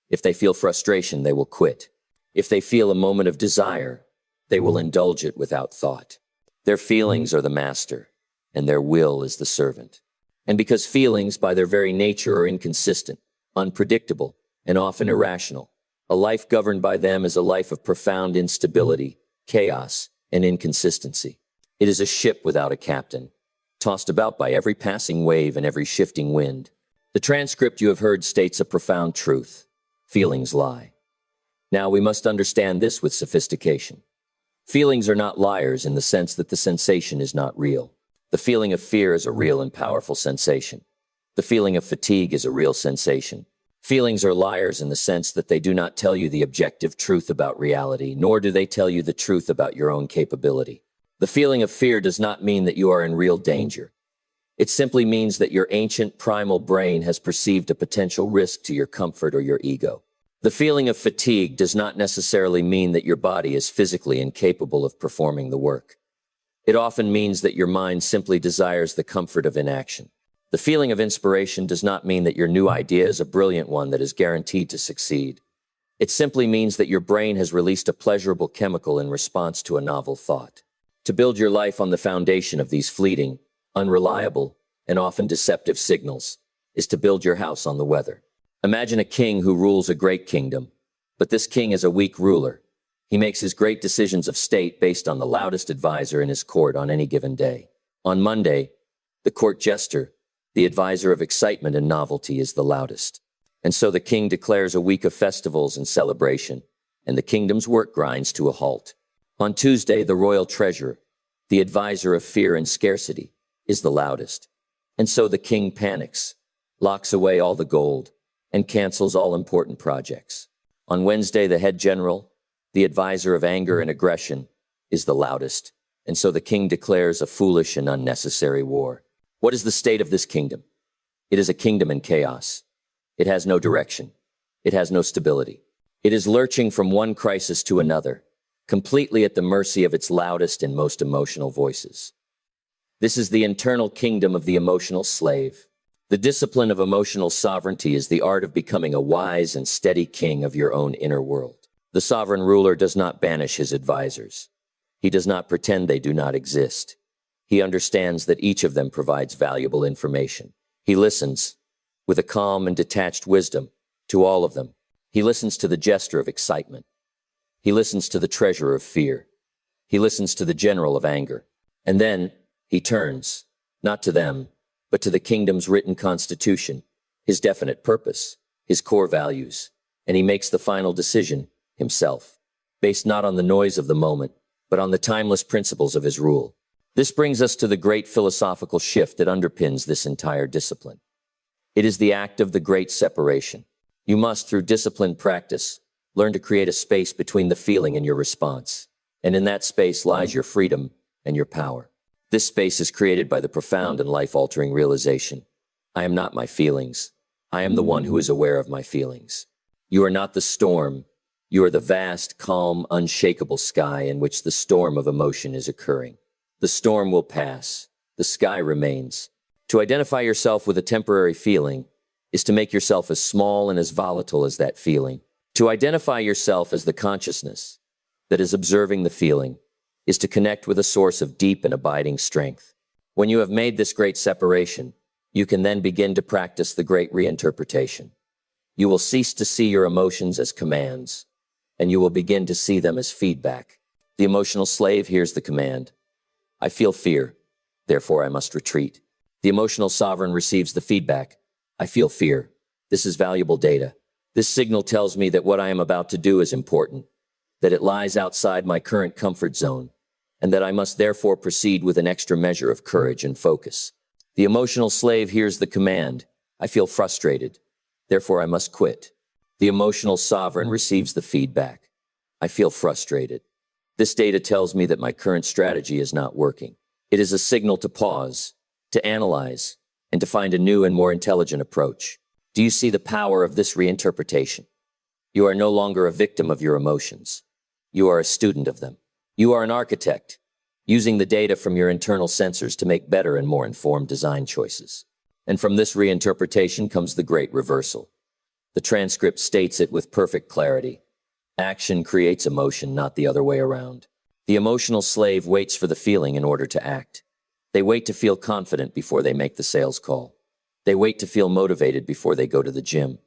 If they feel frustration, they will quit. If they feel a moment of desire, they will indulge it without thought. Their feelings are the master, and their will is the servant. And because feelings, by their very nature, are inconsistent, unpredictable, and often irrational, a life governed by them is a life of profound instability, chaos, and inconsistency. It is a ship without a captain, tossed about by every passing wave and every shifting wind. The transcript you have heard states a profound truth. Feelings lie. Now we must understand this with sophistication. Feelings are not liars in the sense that the sensation is not real. The feeling of fear is a real and powerful sensation. The feeling of fatigue is a real sensation. Feelings are liars in the sense that they do not tell you the objective truth about reality, nor do they tell you the truth about your own capability. The feeling of fear does not mean that you are in real danger. It simply means that your ancient primal brain has perceived a potential risk to your comfort or your ego. The feeling of fatigue does not necessarily mean that your body is physically incapable of performing the work. It often means that your mind simply desires the comfort of inaction. The feeling of inspiration does not mean that your new idea is a brilliant one that is guaranteed to succeed. It simply means that your brain has released a pleasurable chemical in response to a novel thought. To build your life on the foundation of these fleeting, unreliable, and often deceptive signals is to build your house on the weather. Imagine a king who rules a great kingdom, but this king is a weak ruler. He makes his great decisions of state based on the loudest advisor in his court on any given day. On Monday, the court jester, the advisor of excitement and novelty, is the loudest. And so the king declares a week of festivals and celebration, and the kingdom's work grinds to a halt. On Tuesday, the royal treasurer, the advisor of fear and scarcity, is the loudest. And so the king panics, locks away all the gold, and cancels all important projects. On Wednesday, the head general, the advisor of anger and aggression, is the loudest. And so the king declares a foolish and unnecessary war. What is the state of this kingdom? It is a kingdom in chaos. It has no direction. It has no stability. It is lurching from one crisis to another, completely at the mercy of its loudest and most emotional voices. This is the internal kingdom of the emotional slave. The discipline of emotional sovereignty is the art of becoming a wise and steady king of your own inner world. The sovereign ruler does not banish his advisors. He does not pretend they do not exist. He understands that each of them provides valuable information. He listens, with a calm and detached wisdom, to all of them. He listens to the jester of excitement. He listens to the treasurer of fear. He listens to the general of anger. And then he turns, not to them, but to the kingdom's written constitution, his definite purpose, his core values, and he makes the final decision himself, based not on the noise of the moment, but on the timeless principles of his rule. This brings us to the great philosophical shift that underpins this entire discipline. It is the act of the great separation. You must, through disciplined practice, learn to create a space between the feeling and your response. And in that space lies your freedom and your power. This space is created by the profound and life-altering realization: I am not my feelings. I am the one who is aware of my feelings. You are not the storm. You are the vast, calm, unshakable sky in which the storm of emotion is occurring. The storm will pass. The sky remains. To identify yourself with a temporary feeling is to make yourself as small and as volatile as that feeling. To identify yourself as the consciousness that is observing the feeling is to connect with a source of deep and abiding strength. When you have made this great separation, you can then begin to practice the great reinterpretation. You will cease to see your emotions as commands, and you will begin to see them as feedback. The emotional slave hears the command: I feel fear, therefore I must retreat. The emotional sovereign receives the feedback: I feel fear. This is valuable data. This signal tells me that what I am about to do is important, that it lies outside my current comfort zone, and that I must therefore proceed with an extra measure of courage and focus. The emotional slave hears the command: I feel frustrated, therefore I must quit. The emotional sovereign receives the feedback: I feel frustrated. This data tells me that my current strategy is not working. It is a signal to pause, to analyze, and to find a new and more intelligent approach. Do you see the power of this reinterpretation? You are no longer a victim of your emotions. You are a student of them. You are an architect, using the data from your internal sensors to make better and more informed design choices. And from this reinterpretation comes the great reversal. The transcript states it with perfect clarity. Action creates emotion, not the other way around. The emotional slave waits for the feeling in order to act. They wait to feel confident before they make the sales call. They wait to feel motivated before they go to the gym.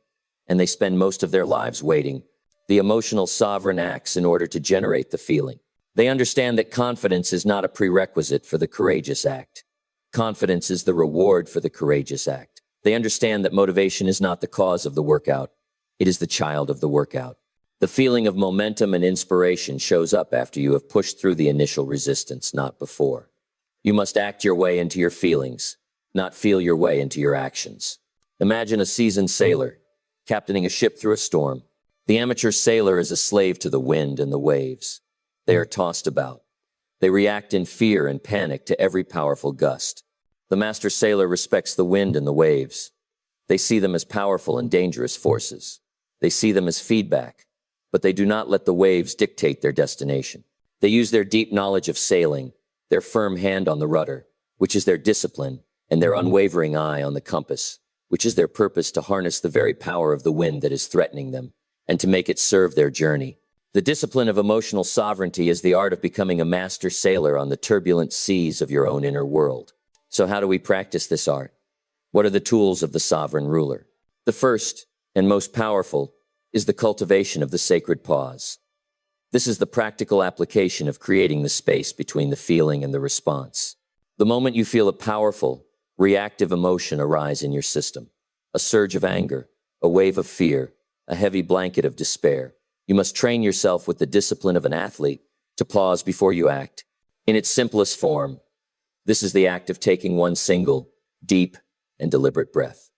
And they spend most of their lives waiting. The emotional sovereign acts in order to generate the feeling. They understand that confidence is not a prerequisite for the courageous act. Confidence is the reward for the courageous act. They understand that motivation is not the cause of the workout. It is the child of the workout. The feeling of momentum and inspiration shows up after you have pushed through the initial resistance, not before. You must act your way into your feelings, not feel your way into your actions. Imagine a seasoned sailor captaining a ship through a storm. The amateur sailor is a slave to the wind and the waves. They are tossed about. They react in fear and panic to every powerful gust. The master sailor respects the wind and the waves. They see them as powerful and dangerous forces. They see them as feedback, but they do not let the waves dictate their destination. They use their deep knowledge of sailing, their firm hand on the rudder, which is their discipline, and their unwavering eye on the compass, which is their purpose, to harness the very power of the wind that is threatening them, and to make it serve their journey. The discipline of emotional sovereignty is the art of becoming a master sailor on the turbulent seas of your own inner world. So how do we practice this art? What are the tools of the sovereign ruler? The first, and most powerful, is the cultivation of the sacred pause. This is the practical application of creating the space between the feeling and the response. The moment you feel a powerful, reactive emotion arise in your system, a surge of anger, a wave of fear, a heavy blanket of despair, you must train yourself with the discipline of an athlete to pause before you act. In its simplest form, this is the act of taking one single, deep, and deliberate breath.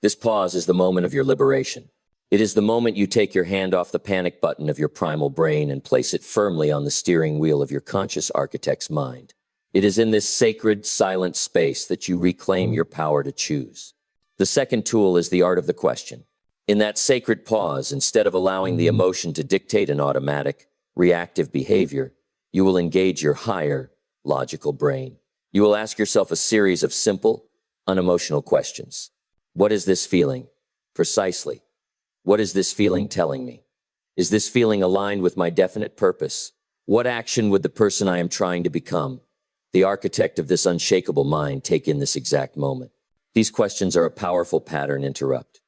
This pause is the moment of your liberation. It is the moment you take your hand off the panic button of your primal brain and place it firmly on the steering wheel of your conscious architect's mind. It is in this sacred, silent space that you reclaim your power to choose. The second tool is the art of the question. In that sacred pause, instead of allowing the emotion to dictate an automatic, reactive behavior, you will engage your higher, logical brain. You will ask yourself a series of simple, unemotional questions. What is this feeling? Precisely. What is this feeling telling me? Is this feeling aligned with my definite purpose? What action would the person I am trying to become, the architect of this unshakable mind, take in this exact moment? These questions are a powerful pattern interrupt.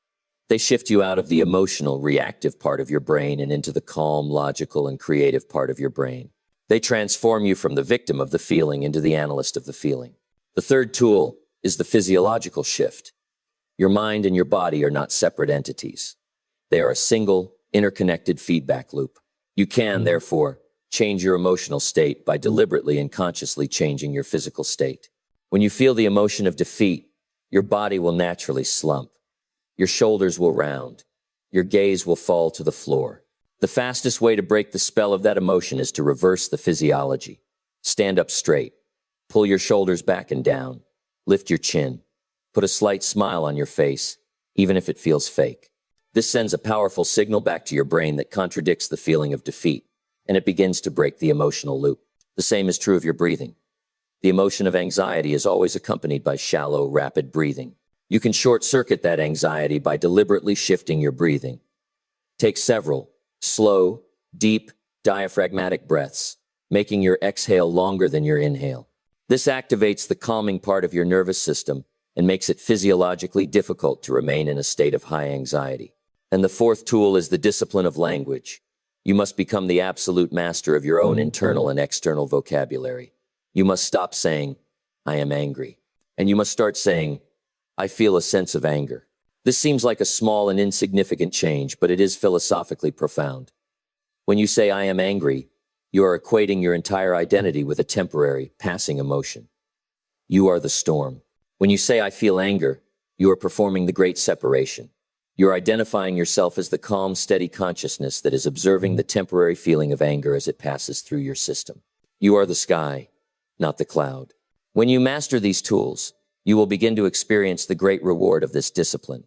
They shift you out of the emotional, reactive part of your brain and into the calm, logical, and creative part of your brain. They transform you from the victim of the feeling into the analyst of the feeling. The third tool is the physiological shift. Your mind and your body are not separate entities. They are a single, interconnected feedback loop. You can, therefore, change your emotional state by deliberately and consciously changing your physical state. When you feel the emotion of defeat, your body will naturally slump. Your shoulders will round. Your gaze will fall to the floor. The fastest way to break the spell of that emotion is to reverse the physiology. Stand up straight. Pull your shoulders back and down. Lift your chin. Put a slight smile on your face, even if it feels fake. This sends a powerful signal back to your brain that contradicts the feeling of defeat, and it begins to break the emotional loop. The same is true of your breathing. The emotion of anxiety is always accompanied by shallow, rapid breathing. You can short-circuit that anxiety by deliberately shifting your breathing. Take several slow, deep, diaphragmatic breaths, making your exhale longer than your inhale. This activates the calming part of your nervous system and makes it physiologically difficult to remain in a state of high anxiety. And the fourth tool is the discipline of language. You must become the absolute master of your own internal and external vocabulary. You must stop saying, "I am angry," and you must start saying, "I feel a sense of anger." This seems like a small and insignificant change, but it is philosophically profound. When you say, "I am angry," you are equating your entire identity with a temporary, passing emotion. You are the storm. When you say, "I feel anger," you are performing the great separation. You're identifying yourself as the calm, steady consciousness that is observing the temporary feeling of anger as it passes through your system. You are the sky, not the cloud. When you master these tools, you will begin to experience the great reward of this discipline.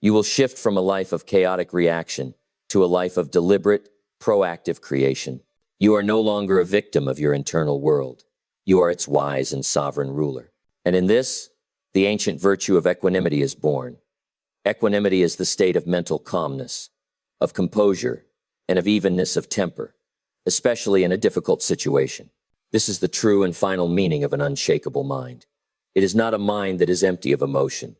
You will shift from a life of chaotic reaction to a life of deliberate, proactive creation. You are no longer a victim of your internal world. You are its wise and sovereign ruler. And in this, the ancient virtue of equanimity is born. Equanimity is the state of mental calmness, of composure, and of evenness of temper, especially in a difficult situation. This is the true and final meaning of an unshakable mind. It is not a mind that is empty of emotion.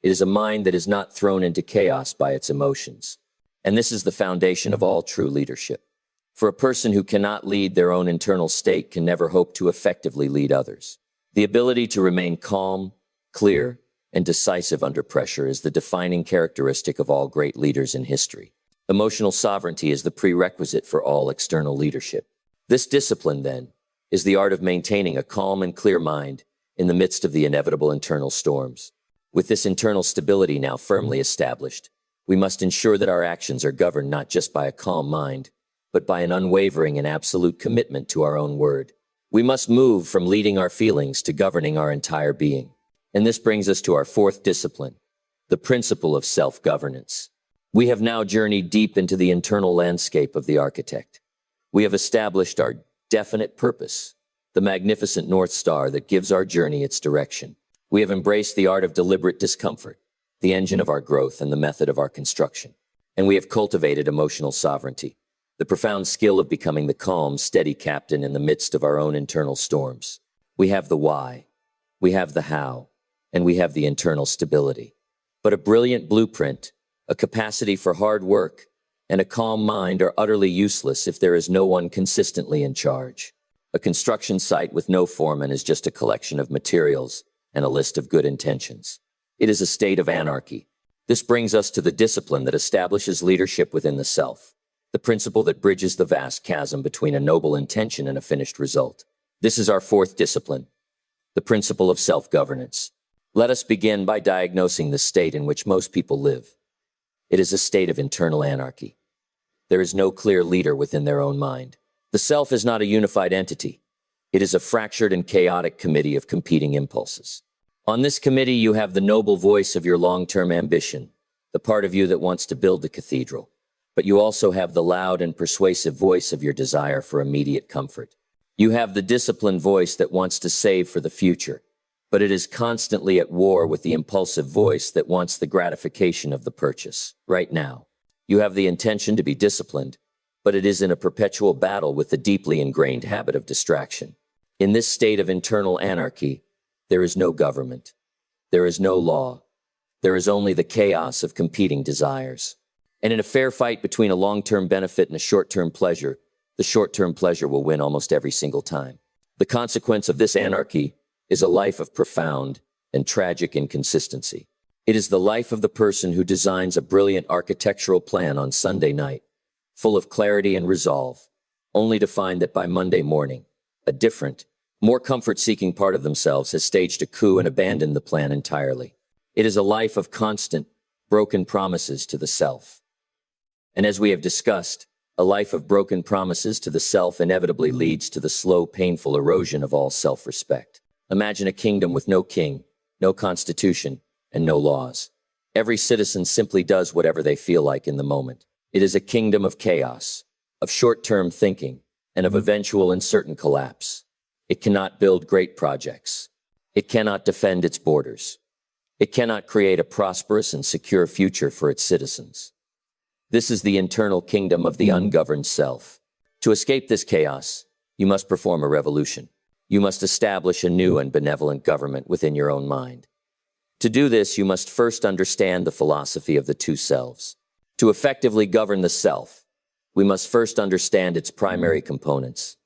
It is a mind that is not thrown into chaos by its emotions. And this is the foundation of all true leadership. For a person who cannot lead their own internal state can never hope to effectively lead others. The ability to remain calm, clear, and decisive under pressure is the defining characteristic of all great leaders in history. Emotional sovereignty is the prerequisite for all external leadership. This discipline, then, is the art of maintaining a calm and clear mind in the midst of the inevitable internal storms. With this internal stability now firmly established, we must ensure that our actions are governed not just by a calm mind, but by an unwavering and absolute commitment to our own word. We must move from leading our feelings to governing our entire being. And this brings us to our fourth discipline, the principle of self-governance. We have now journeyed deep into the internal landscape of the architect. We have established our definite purpose, the magnificent North Star that gives our journey its direction. We have embraced the art of deliberate discomfort, the engine of our growth and the method of our construction. And we have cultivated emotional sovereignty, the profound skill of becoming the calm, steady captain in the midst of our own internal storms. We have the why, we have the how, and we have the internal stability. But a brilliant blueprint, a capacity for hard work, and a calm mind are utterly useless if there is no one consistently in charge. A construction site with no foreman is just a collection of materials and a list of good intentions. It is a state of anarchy. This brings us to the discipline that establishes leadership within the self, the principle that bridges the vast chasm between a noble intention and a finished result. This is our fourth discipline, the principle of self-governance. Let us begin by diagnosing the state in which most people live. It is a state of internal anarchy. There is no clear leader within their own mind. The self is not a unified entity. It is a fractured and chaotic committee of competing impulses. On this committee, you have the noble voice of your long-term ambition, the part of you that wants to build the cathedral. But you also have the loud and persuasive voice of your desire for immediate comfort. You have the disciplined voice that wants to save for the future, but it is constantly at war with the impulsive voice that wants the gratification of the purchase, right now. You have the intention to be disciplined, but it is in a perpetual battle with the deeply ingrained habit of distraction. In this state of internal anarchy, there is no government. There is no law. There is only the chaos of competing desires. And in a fair fight between a long-term benefit and a short-term pleasure, the short-term pleasure will win almost every single time. The consequence of this anarchy is a life of profound and tragic inconsistency. It is the life of the person who designs a brilliant architectural plan on Sunday night, full of clarity and resolve, only to find that by Monday morning, a different, more comfort-seeking part of themselves has staged a coup and abandoned the plan entirely. It is a life of constant, broken promises to the self. And as we have discussed, a life of broken promises to the self inevitably leads to the slow, painful erosion of all self-respect. Imagine a kingdom with no king, no constitution, and no laws. Every citizen simply does whatever they feel like in the moment. It is a kingdom of chaos, of short-term thinking, and of eventual and certain collapse. It cannot build great projects. It cannot defend its borders. It cannot create a prosperous and secure future for its citizens. This is the internal kingdom of the ungoverned self. To escape this chaos, you must perform a revolution. You must establish a new and benevolent government within your own mind. To do this, you must first understand the philosophy of the two selves. To effectively govern the self, we must first understand its primary components.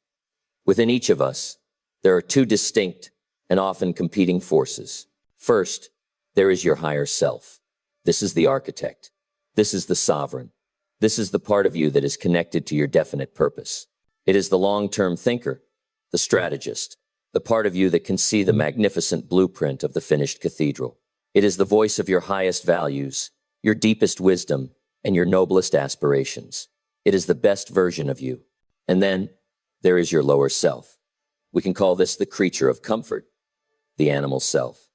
Within each of us, there are two distinct and often competing forces. First, there is your higher self. This is the architect. This is the sovereign. This is the part of you that is connected to your definite purpose. It is the long-term thinker, the strategist, the part of you that can see the magnificent blueprint of the finished cathedral. It is the voice of your highest values, your deepest wisdom, and your noblest aspirations. It is the best version of you. And then there is your lower self. We can call this the creature of comfort, the animal self.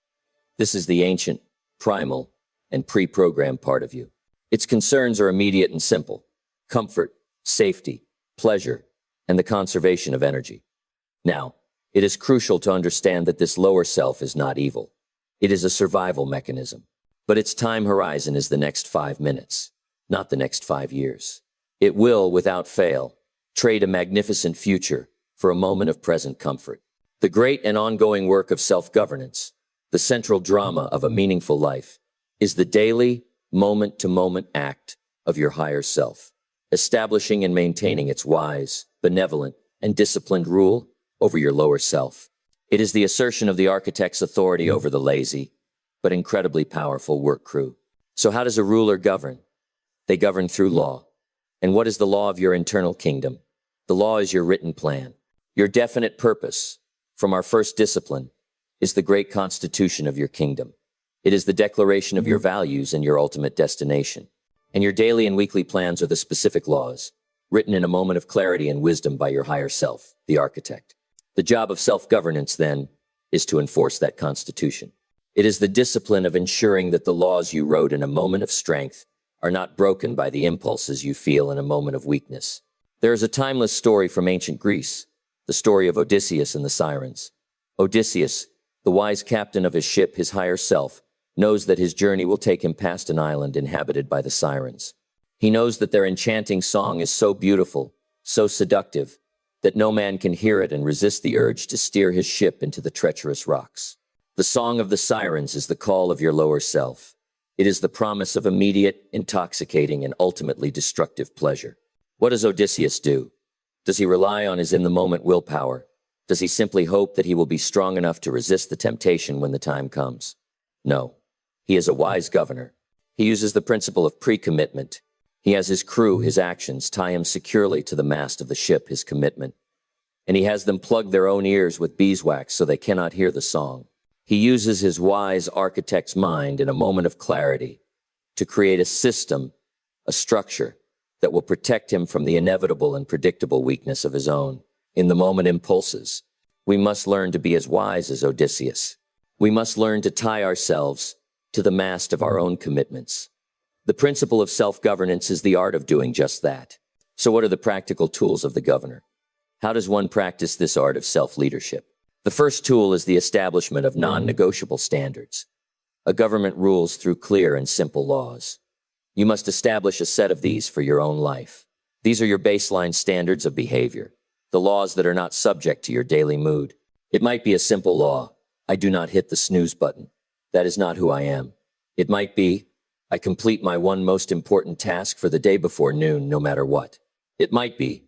This is the ancient, primal, and pre-programmed part of you. Its concerns are immediate and simple: comfort, safety, pleasure, and the conservation of energy. Now, it is crucial to understand that this lower self is not evil. It is a survival mechanism. But its time horizon is the next 5 minutes, not the next 5 years. It will, without fail, trade a magnificent future for a moment of present comfort. The great and ongoing work of self-governance, the central drama of a meaningful life, is the daily, moment-to-moment act of your higher self, establishing and maintaining its wise, benevolent, and disciplined rule over your lower self. It is the assertion of the architect's authority over the lazy, but incredibly powerful work crew. So how does a ruler govern? They govern through law. And what is the law of your internal kingdom? The law is your written plan. Your definite purpose, from our first discipline, is the great constitution of your kingdom. It is the declaration of your values and your ultimate destination. And your daily and weekly plans are the specific laws, written in a moment of clarity and wisdom by your higher self, the architect. The job of self-governance, then, is to enforce that constitution. It is the discipline of ensuring that the laws you wrote in a moment of strength are not broken by the impulses you feel in a moment of weakness. There is a timeless story from ancient Greece, the story of Odysseus and the Sirens. Odysseus, the wise captain of his ship, his higher self, knows that his journey will take him past an island inhabited by the Sirens. He knows that their enchanting song is so beautiful, so seductive, that no man can hear it and resist the urge to steer his ship into the treacherous rocks. The song of the Sirens is the call of your lower self. It is the promise of immediate, intoxicating, and ultimately destructive pleasure. What does Odysseus do? Does he rely on his in-the-moment willpower? Does he simply hope that he will be strong enough to resist the temptation when the time comes? No. He is a wise governor. He uses the principle of pre-commitment. He has his crew, his actions, tie him securely to the mast of the ship, his commitment. And he has them plug their own ears with beeswax so they cannot hear the song. He uses his wise architect's mind in a moment of clarity to create a system, a structure, that will protect him from the inevitable and predictable weakness of his own in-the-moment impulses. We must learn to be as wise as Odysseus. We must learn to tie ourselves to the mast of our own commitments. The principle of self-governance is the art of doing just that. So what are the practical tools of the governor? How does one practice this art of self-leadership? The first tool is the establishment of non-negotiable standards. A government rules through clear and simple laws. You must establish a set of these for your own life. These are your baseline standards of behavior, the laws that are not subject to your daily mood. It might be a simple law. I do not hit the snooze button. That is not who I am. It might be, I complete my one most important task for the day before noon, no matter what. It might be,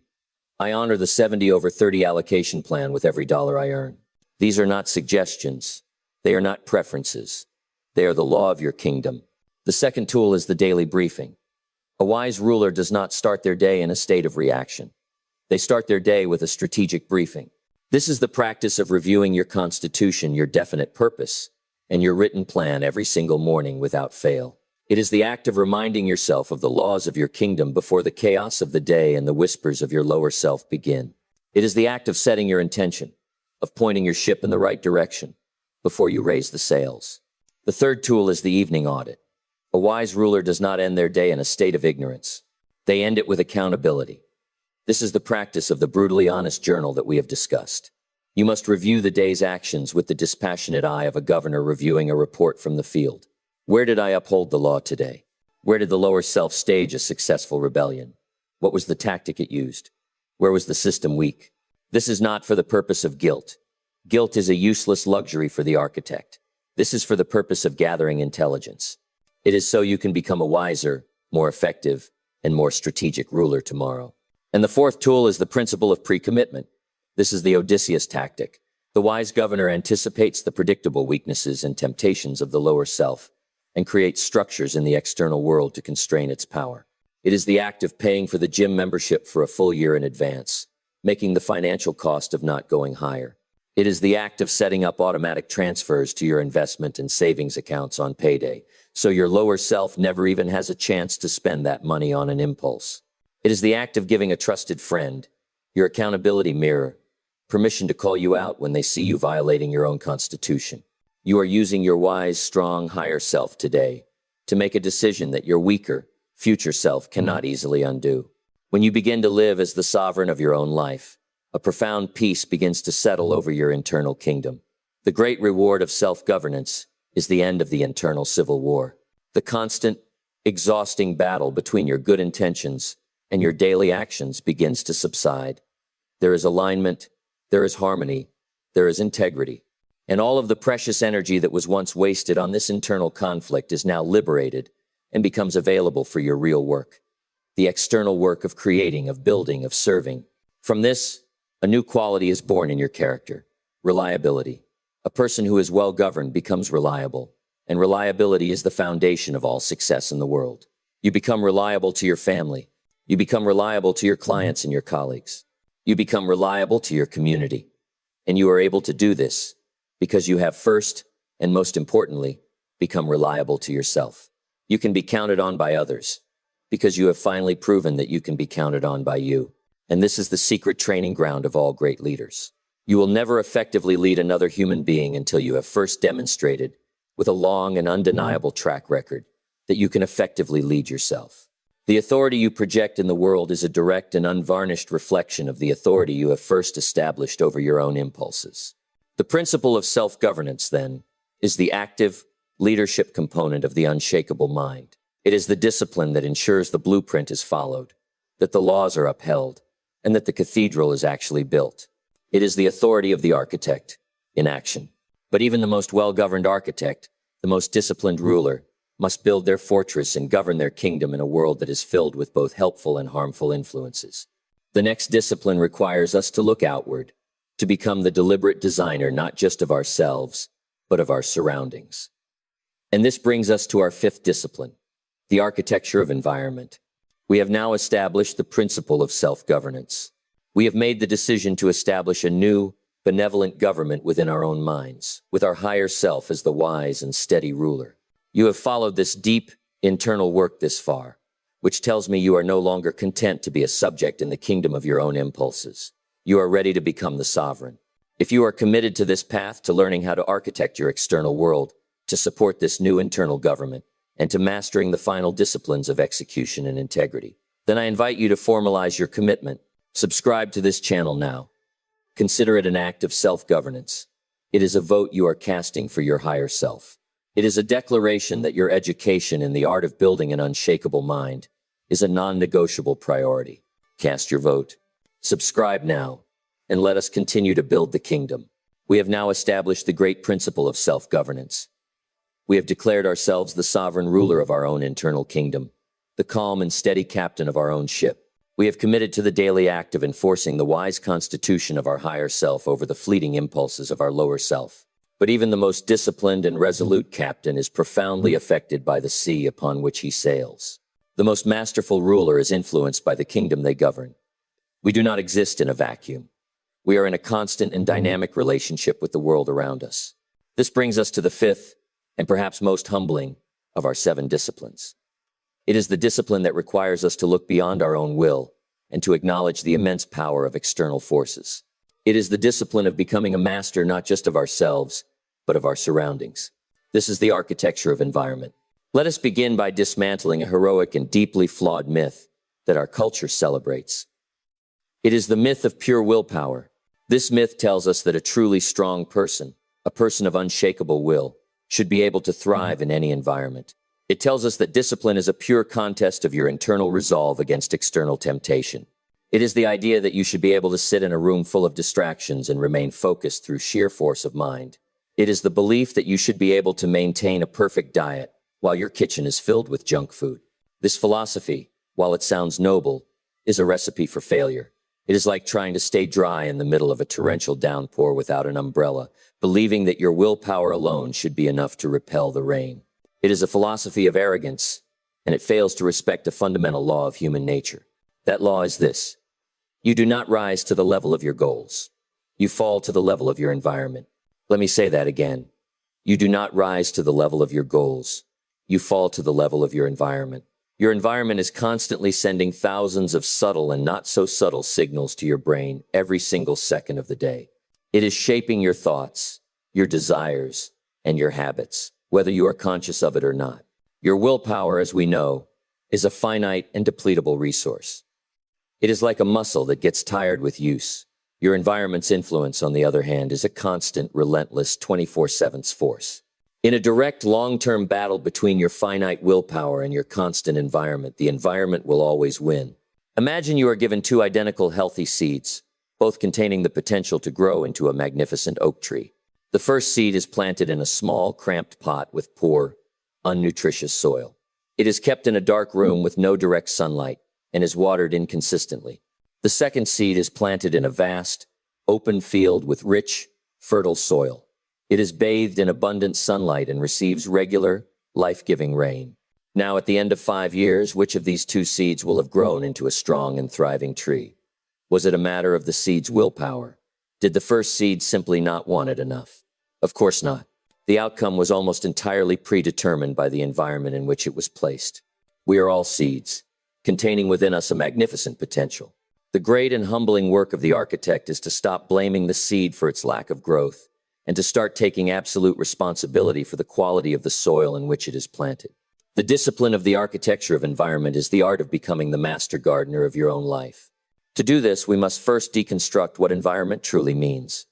I honor the 70/30 allocation plan with every dollar I earn. These are not suggestions. They are not preferences. They are the law of your kingdom. The second tool is the daily briefing. A wise ruler does not start their day in a state of reaction. They start their day with a strategic briefing. This is the practice of reviewing your constitution, your definite purpose, and your written plan every single morning without fail. It is the act of reminding yourself of the laws of your kingdom before the chaos of the day and the whispers of your lower self begin. It is the act of setting your intention, of pointing your ship in the right direction before you raise the sails. The third tool is the evening audit. A wise ruler does not end their day in a state of ignorance. They end it with accountability. This is the practice of the brutally honest journal that we have discussed. You must review the day's actions with the dispassionate eye of a governor reviewing a report from the field. Where did I uphold the law today? Where did the lower self stage a successful rebellion? What was the tactic it used? Where was the system weak? This is not for the purpose of guilt. Guilt is a useless luxury for the architect. This is for the purpose of gathering intelligence. It is so you can become a wiser, more effective, and more strategic ruler tomorrow. And the fourth tool is the principle of pre-commitment. This is the Odysseus tactic. The wise governor anticipates the predictable weaknesses and temptations of the lower self and creates structures in the external world to constrain its power. It is the act of paying for the gym membership for a full year in advance, making the financial cost of not going higher. It is the act of setting up automatic transfers to your investment and savings accounts on payday, so your lower self never even has a chance to spend that money on an impulse. It is the act of giving a trusted friend, your accountability mirror, permission to call you out when they see you violating your own constitution. You are using your wise, strong, higher self today to make a decision that your weaker, future self cannot easily undo. When you begin to live as the sovereign of your own life, a profound peace begins to settle over your internal kingdom. The great reward of self-governance is the end of the internal civil war. The constant, exhausting battle between your good intentions and your daily actions begins to subside. There is alignment, there is harmony, there is integrity. And all of the precious energy that was once wasted on this internal conflict is now liberated and becomes available for your real work. The external work of creating, of building, of serving. From this, a new quality is born in your character: reliability. A person who is well governed becomes reliable, and reliability is the foundation of all success in the world. You become reliable to your family. You become reliable to your clients and your colleagues. You become reliable to your community. And you are able to do this because you have first, and most importantly, become reliable to yourself. You can be counted on by others because you have finally proven that you can be counted on by you. And this is the secret training ground of all great leaders. You will never effectively lead another human being until you have first demonstrated with a long and undeniable track record that you can effectively lead yourself. The authority you project in the world is a direct and unvarnished reflection of the authority you have first established over your own impulses. The principle of self-governance, then, is the active leadership component of the unshakable mind. It is the discipline that ensures the blueprint is followed, that the laws are upheld, and that the cathedral is actually built. It is the authority of the architect in action. But even the most well-governed architect, the most disciplined ruler, must build their fortress and govern their kingdom in a world that is filled with both helpful and harmful influences. The next discipline requires us to look outward, to become the deliberate designer not just of ourselves, but of our surroundings. And this brings us to our fifth discipline, the architecture of environment. We have now established the principle of self-governance. We have made the decision to establish a new, benevolent government within our own minds, with our higher self as the wise and steady ruler. You have followed this deep, internal work this far, which tells me you are no longer content to be a subject in the kingdom of your own impulses. You are ready to become the sovereign. If you are committed to this path, to learning how to architect your external world, to support this new internal government, and to mastering the final disciplines of execution and integrity, then I invite you to formalize your commitment. Subscribe to this channel now. Consider it an act of self-governance. It is a vote you are casting for your higher self. It is a declaration that your education in the art of building an unshakable mind is a non-negotiable priority. Cast your vote. Subscribe now, and let us continue to build the kingdom. We have now established the great principle of self-governance. We have declared ourselves the sovereign ruler of our own internal kingdom, the calm and steady captain of our own ship. We have committed to the daily act of enforcing the wise constitution of our higher self over the fleeting impulses of our lower self. But even the most disciplined and resolute captain is profoundly affected by the sea upon which he sails. The most masterful ruler is influenced by the kingdom they govern. We do not exist in a vacuum. We are in a constant and dynamic relationship with the world around us. This brings us to the fifth, and perhaps most humbling, of our 7 disciplines. It is the discipline that requires us to look beyond our own will and to acknowledge the immense power of external forces. It is the discipline of becoming a master not just of ourselves, but of our surroundings. This is the architecture of environment. Let us begin by dismantling a heroic and deeply flawed myth that our culture celebrates. It is the myth of pure willpower. This myth tells us that a truly strong person, a person of unshakable will, should be able to thrive in any environment. It tells us that discipline is a pure contest of your internal resolve against external temptation. It is the idea that you should be able to sit in a room full of distractions and remain focused through sheer force of mind. It is the belief that you should be able to maintain a perfect diet while your kitchen is filled with junk food. This philosophy, while it sounds noble, is a recipe for failure. It is like trying to stay dry in the middle of a torrential downpour without an umbrella, believing that your willpower alone should be enough to repel the rain. It is a philosophy of arrogance, and it fails to respect a fundamental law of human nature. That law is this: you do not rise to the level of your goals. You fall to the level of your environment. Let me say that again. You do not rise to the level of your goals. You fall to the level of your environment. Your environment is constantly sending thousands of subtle and not so subtle signals to your brain every single second of the day. It is shaping your thoughts, your desires, and your habits, whether you are conscious of it or not. Your willpower, as we know, is a finite and depletable resource. It is like a muscle that gets tired with use. Your environment's influence, on the other hand, is a constant, relentless 24/7 force. In a direct, long-term battle between your finite willpower and your constant environment, the environment will always win. Imagine you are given 2 identical healthy seeds, both containing the potential to grow into a magnificent oak tree. The first seed is planted in a small, cramped pot with poor, unnutritious soil. It is kept in a dark room with no direct sunlight and is watered inconsistently. The second seed is planted in a vast, open field with rich, fertile soil. It is bathed in abundant sunlight and receives regular, life-giving rain. Now, at the end of 5 years, which of these 2 seeds will have grown into a strong and thriving tree? Was it a matter of the seed's willpower? Did the first seed simply not want it enough? Of course not. The outcome was almost entirely predetermined by the environment in which it was placed. We are all seeds, containing within us a magnificent potential. The great and humbling work of the architect is to stop blaming the seed for its lack of growth and to start taking absolute responsibility for the quality of the soil in which it is planted. The discipline of the architecture of environment is the art of becoming the master gardener of your own life. To do this, we must first deconstruct what environment truly means.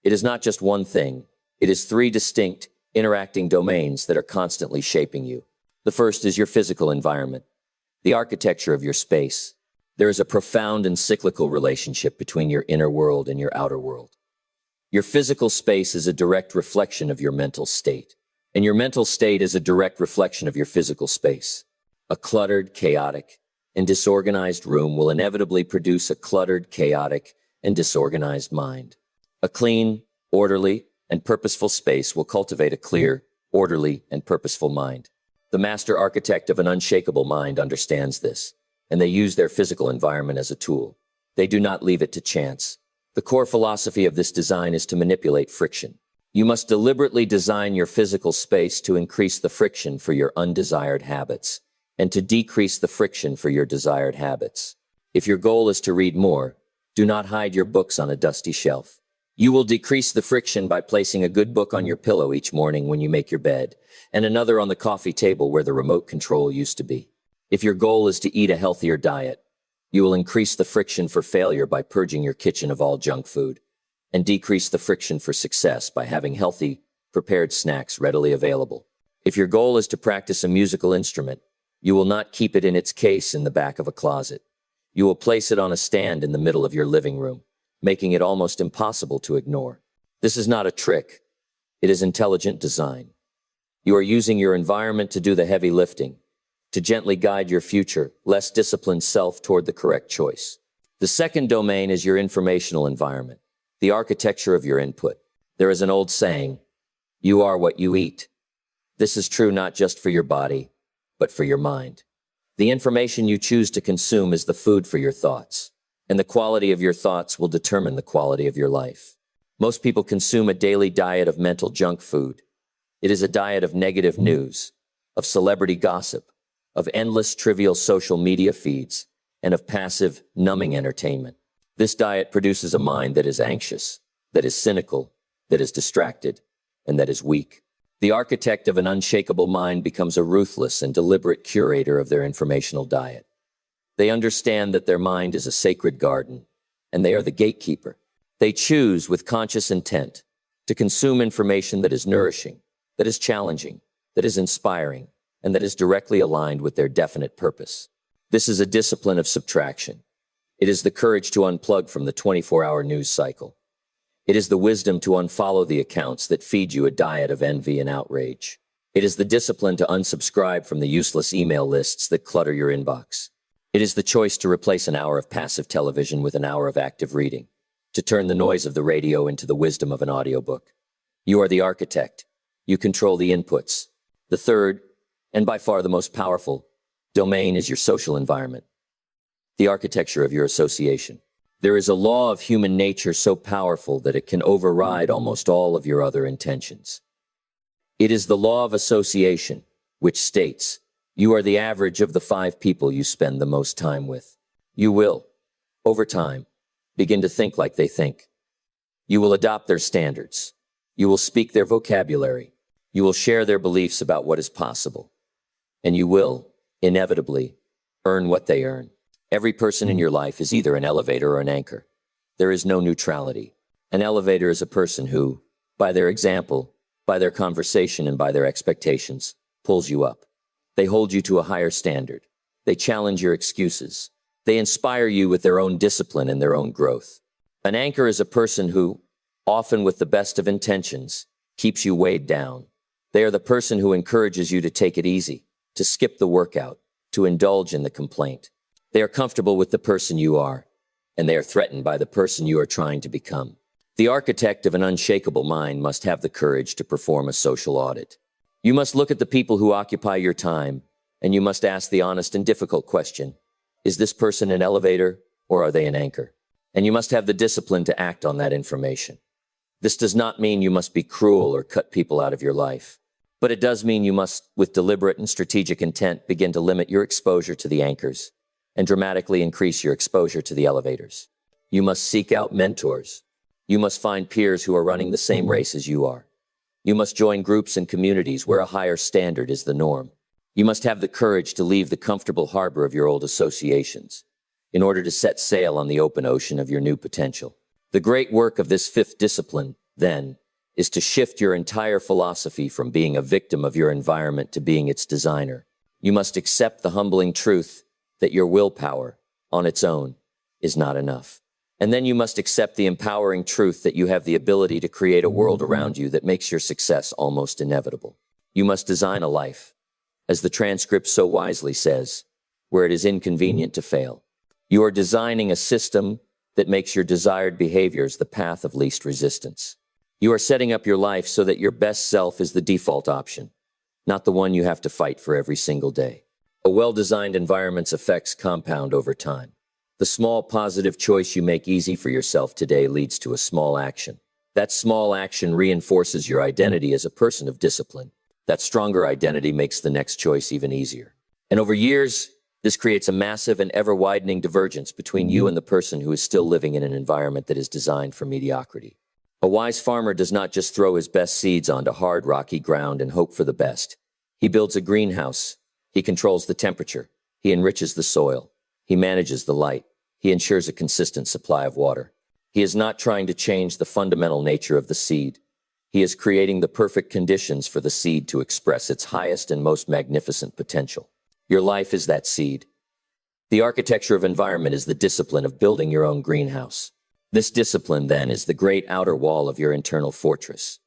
It is not just one thing. It is three distinct, interacting domains that are constantly shaping you. The first is your physical environment, the architecture of your space. There is a profound and cyclical relationship between your inner world and your outer world. Your physical space is a direct reflection of your mental state, and your mental state is a direct reflection of your physical space. A cluttered, chaotic, and disorganized room will inevitably produce a cluttered, chaotic, and disorganized mind. A clean, orderly, and purposeful space will cultivate a clear, orderly, and purposeful mind. The master architect of an unshakable mind understands this, and they use their physical environment as a tool. They do not leave it to chance. The core philosophy of this design is to manipulate friction. You must deliberately design your physical space to increase the friction for your undesired habits, and to decrease the friction for your desired habits. If your goal is to read more, do not hide your books on a dusty shelf. You will decrease the friction by placing a good book on your pillow each morning when you make your bed, and another on the coffee table where the remote control used to be. If your goal is to eat a healthier diet, you will increase the friction for failure by purging your kitchen of all junk food, and decrease the friction for success by having healthy, prepared snacks readily available. If your goal is to practice a musical instrument, you will not keep it in its case in the back of a closet. You will place it on a stand in the middle of your living room, making it almost impossible to ignore. This is not a trick. It is intelligent design. You are using your environment to do the heavy lifting, to gently guide your future, less disciplined self toward the correct choice. The second domain is your informational environment, the architecture of your input. There is an old saying, you are what you eat. This is true not just for your body, but for your mind. The information you choose to consume is the food for your thoughts, and the quality of your thoughts will determine the quality of your life. Most people consume a daily diet of mental junk food. It is a diet of negative news, of celebrity gossip, of endless trivial social media feeds, and of passive, numbing entertainment. This diet produces a mind that is anxious, that is cynical, that is distracted, and that is weak. The architect of an unshakable mind becomes a ruthless and deliberate curator of their informational diet. They understand that their mind is a sacred garden, and they are the gatekeeper. They choose with conscious intent to consume information that is nourishing, that is challenging, that is inspiring, and that is directly aligned with their definite purpose. This is a discipline of subtraction. It is the courage to unplug from the 24-hour news cycle. It is the wisdom to unfollow the accounts that feed you a diet of envy and outrage. It is the discipline to unsubscribe from the useless email lists that clutter your inbox. It is the choice to replace an hour of passive television with an hour of active reading, to turn the noise of the radio into the wisdom of an audiobook. You are the architect. You control the inputs. The third, and by far the most powerful, domain is your social environment, the architecture of your association. There is a law of human nature so powerful that it can override almost all of your other intentions. It is the law of association, which states, you are the average of the 5 people you spend the most time with. You will, over time, begin to think like they think. You will adopt their standards. You will speak their vocabulary. You will share their beliefs about what is possible. And you will, inevitably, earn what they earn. Every person in your life is either an elevator or an anchor. There is no neutrality. An elevator is a person who, by their example, by their conversation, and by their expectations, pulls you up. They hold you to a higher standard. They challenge your excuses. They inspire you with their own discipline and their own growth. An anchor is a person who, often with the best of intentions, keeps you weighed down. They are the person who encourages you to take it easy, to skip the workout, to indulge in the complaint. They are comfortable with the person you are, and they are threatened by the person you are trying to become. The architect of an unshakable mind must have the courage to perform a social audit. You must look at the people who occupy your time, and you must ask the honest and difficult question, is this person an elevator or are they an anchor? And you must have the discipline to act on that information. This does not mean you must be cruel or cut people out of your life, but it does mean you must, with deliberate and strategic intent, begin to limit your exposure to the anchors and dramatically increase your exposure to the elevators. You must seek out mentors. You must find peers who are running the same race as you are. You must join groups and communities where a higher standard is the norm. You must have the courage to leave the comfortable harbor of your old associations in order to set sail on the open ocean of your new potential. The great work of this fifth discipline, then, is to shift your entire philosophy from being a victim of your environment to being its designer. You must accept the humbling truth that your willpower, on its own, is not enough. And then you must accept the empowering truth that you have the ability to create a world around you that makes your success almost inevitable. You must design a life, as the transcript so wisely says, where it is inconvenient to fail. You are designing a system that makes your desired behaviors the path of least resistance. You are setting up your life so that your best self is the default option, not the one you have to fight for every single day. A well-designed environment's effects compound over time. The small positive choice you make easy for yourself today leads to a small action. That small action reinforces your identity as a person of discipline. That stronger identity makes the next choice even easier. And over years, this creates a massive and ever-widening divergence between you and the person who is still living in an environment that is designed for mediocrity. A wise farmer does not just throw his best seeds onto hard, rocky ground and hope for the best. He builds a greenhouse. He controls the temperature. He enriches the soil. He manages the light. He ensures a consistent supply of water. He is not trying to change the fundamental nature of the seed. He is creating the perfect conditions for the seed to express its highest and most magnificent potential. Your life is that seed. The architecture of environment is the discipline of building your own greenhouse. This discipline, then, is the great outer wall of your internal fortress.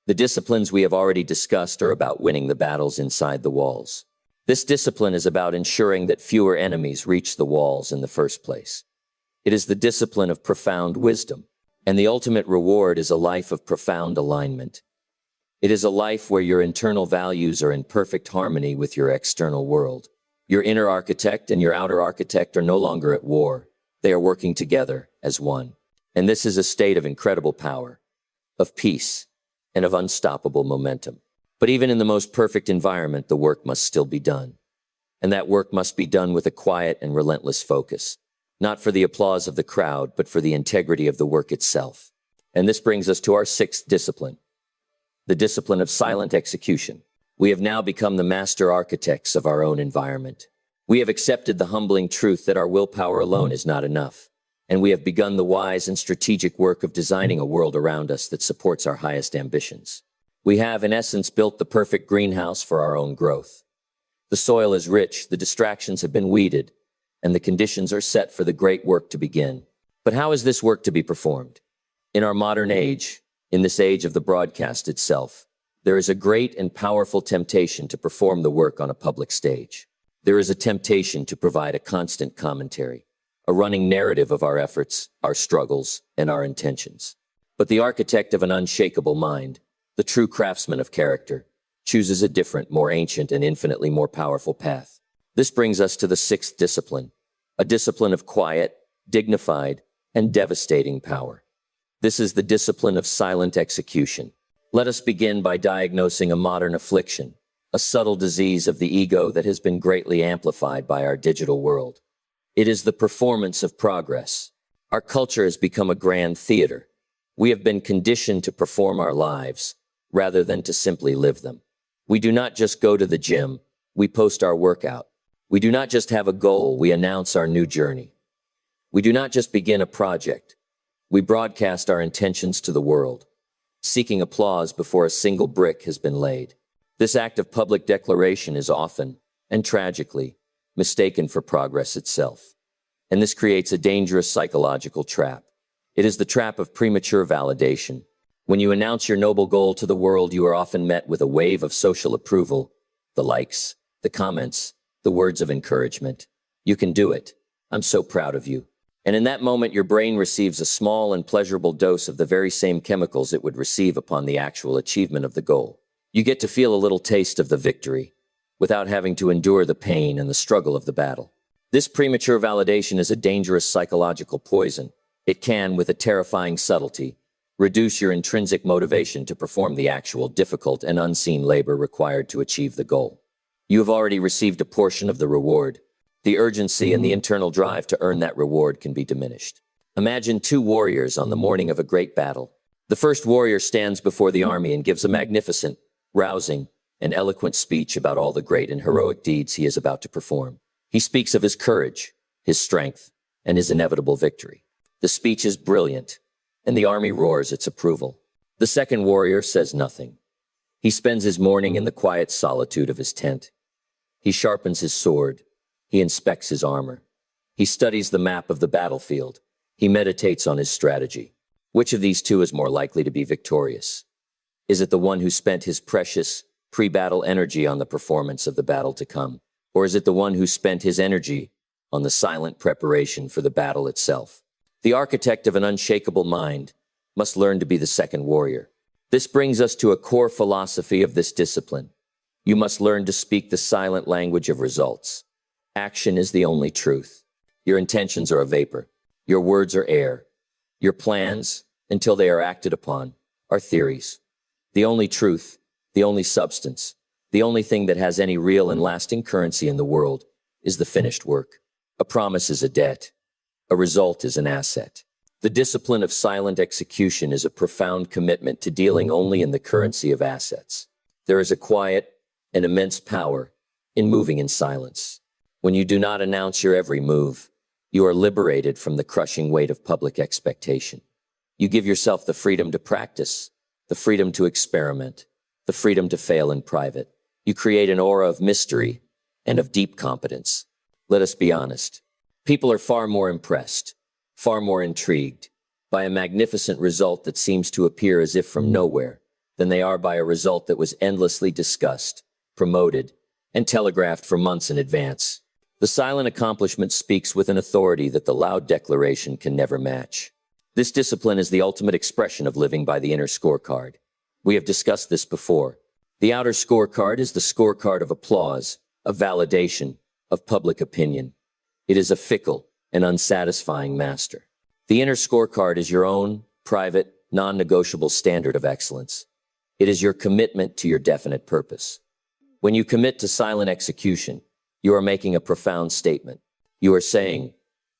The disciplines we have already discussed are about winning the battles inside the walls. This discipline is about ensuring that fewer enemies reach the walls in the first place. It is the discipline of profound wisdom, and the ultimate reward is a life of profound alignment. It is a life where your internal values are in perfect harmony with your external world. Your inner architect and your outer architect are no longer at war. They are working together as one. And this is a state of incredible power, of peace, and of unstoppable momentum. But even in the most perfect environment, the work must still be done. And that work must be done with a quiet and relentless focus, not for the applause of the crowd, but for the integrity of the work itself. And this brings us to our sixth discipline, the discipline of silent execution. We have now become the master architects of our own environment. We have accepted the humbling truth that our willpower alone is not enough. And we have begun the wise and strategic work of designing a world around us that supports our highest ambitions. We have, in essence, built the perfect greenhouse for our own growth. The soil is rich, the distractions have been weeded, and the conditions are set for the great work to begin. But how is this work to be performed? In our modern age, in this age of the broadcast itself, there is a great and powerful temptation to perform the work on a public stage. There is a temptation to provide a constant commentary, a running narrative of our efforts, our struggles, and our intentions. But the architect of an unshakable mind, the true craftsman of character, chooses a different, more ancient, and infinitely more powerful path. This brings us to the sixth discipline, a discipline of quiet, dignified, and devastating power. This is the discipline of silent execution. Let us begin by diagnosing a modern affliction, a subtle disease of the ego that has been greatly amplified by our digital world. It is the performance of progress. Our culture has become a grand theater. We have been conditioned to perform our lives rather than to simply live them. We do not just go to the gym, we post our workout. We do not just have a goal, we announce our new journey. We do not just begin a project, we broadcast our intentions to the world, seeking applause before a single brick has been laid. This act of public declaration is often, and tragically, mistaken for progress itself. And this creates a dangerous psychological trap. It is the trap of premature validation. When you announce your noble goal to the world, you are often met with a wave of social approval, the likes, the comments, the words of encouragement. You can do it. I'm so proud of you. And in that moment, your brain receives a small and pleasurable dose of the very same chemicals it would receive upon the actual achievement of the goal. You get to feel a little taste of the victory, without having to endure the pain and the struggle of the battle. This premature validation is a dangerous psychological poison. It can, with a terrifying subtlety, reduce your intrinsic motivation to perform the actual difficult and unseen labor required to achieve the goal. You have already received a portion of the reward. The urgency and the internal drive to earn that reward can be diminished. Imagine two warriors on the morning of a great battle. The first warrior stands before the army and gives a magnificent, rousing, and eloquent speech about all the great and heroic deeds he is about to perform. He speaks of his courage, his strength, and his inevitable victory. The speech is brilliant, and the army roars its approval. The second warrior says nothing. He spends his morning in the quiet solitude of his tent. He sharpens his sword. He inspects his armor. He studies the map of the battlefield. He meditates on his strategy. Which of these two is more likely to be victorious? Is it the one who spent his precious, pre-battle energy on the performance of the battle to come? Or is it the one who spent his energy on the silent preparation for the battle itself? The architect of an unshakable mind must learn to be the second warrior. This brings us to a core philosophy of this discipline. You must learn to speak the silent language of results. Action is the only truth. Your intentions are a vapor. Your words are air. Your plans, until they are acted upon, are theories. The only truth, the only substance, the only thing that has any real and lasting currency in the world is the finished work. A promise is a debt. A result is an asset. The discipline of silent execution is a profound commitment to dealing only in the currency of assets. There is a quiet and immense power in moving in silence. When you do not announce your every move, you are liberated from the crushing weight of public expectation. You give yourself the freedom to practice, the freedom to experiment, the freedom to fail in private. You create an aura of mystery and of deep competence. Let us be honest. People are far more impressed, far more intrigued by a magnificent result that seems to appear as if from nowhere than they are by a result that was endlessly discussed, promoted, and telegraphed for months in advance. The silent accomplishment speaks with an authority that the loud declaration can never match. This discipline is the ultimate expression of living by the inner scorecard. We have discussed this before. The outer scorecard is the scorecard of applause, of validation, of public opinion. It is a fickle and unsatisfying master. The inner scorecard is your own, private, non-negotiable standard of excellence. It is your commitment to your definite purpose. When you commit to silent execution, you are making a profound statement. You are saying,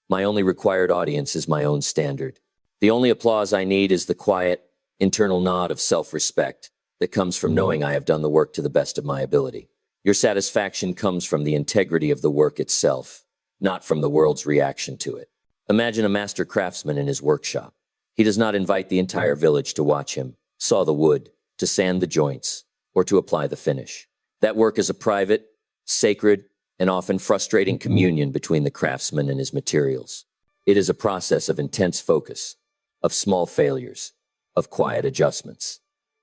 my only required audience is my own standard. The only applause I need is the quiet, internal nod of self-respect that comes from knowing I have done the work to the best of my ability. Your satisfaction comes from the integrity of the work itself, not from the world's reaction to it. Imagine a master craftsman in his workshop. He does not invite the entire village to watch him saw the wood, to sand the joints, or to apply the finish. That work is a private, sacred, and often frustrating communion between the craftsman and his materials. It is a process of intense focus, of small failures, of quiet adjustments.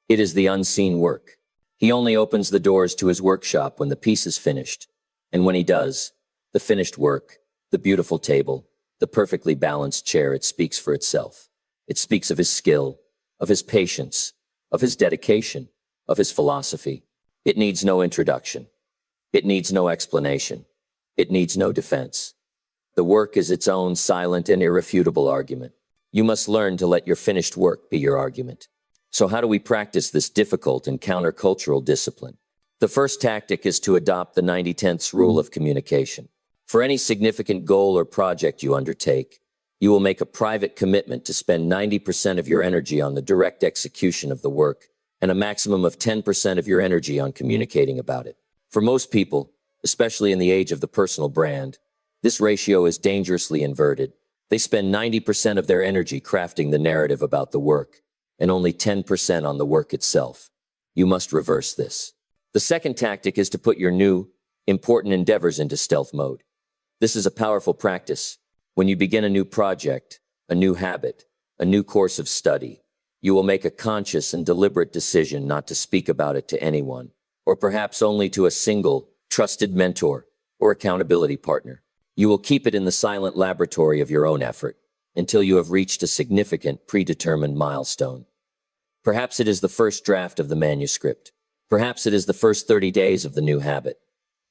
It is the unseen work. He only opens the doors to his workshop when the piece is finished. And when he does, the finished work, the beautiful table, the perfectly balanced chair, it speaks for itself. It speaks of his skill, of his patience, of his dedication, of his philosophy. It needs no introduction. It needs no explanation. It needs no defense. The work is its own silent and irrefutable argument. You must learn to let your finished work be your argument. So how do we practice this difficult and countercultural discipline? The first tactic is to adopt the 90-10 rule of communication. For any significant goal or project you undertake, you will make a private commitment to spend 90% of your energy on the direct execution of the work and a maximum of 10% of your energy on communicating about it. For most people, especially in the age of the personal brand, this ratio is dangerously inverted. They spend 90% of their energy crafting the narrative about the work and only 10% on the work itself. You must reverse this. The second tactic is to put your new, important endeavors into stealth mode. This is a powerful practice. When you begin a new project, a new habit, a new course of study, you will make a conscious and deliberate decision not to speak about it to anyone, or perhaps only to a single, trusted mentor or accountability partner. You will keep it in the silent laboratory of your own effort until you have reached a significant, predetermined milestone. Perhaps it is the first draft of the manuscript. Perhaps it is the first 30 days of the new habit.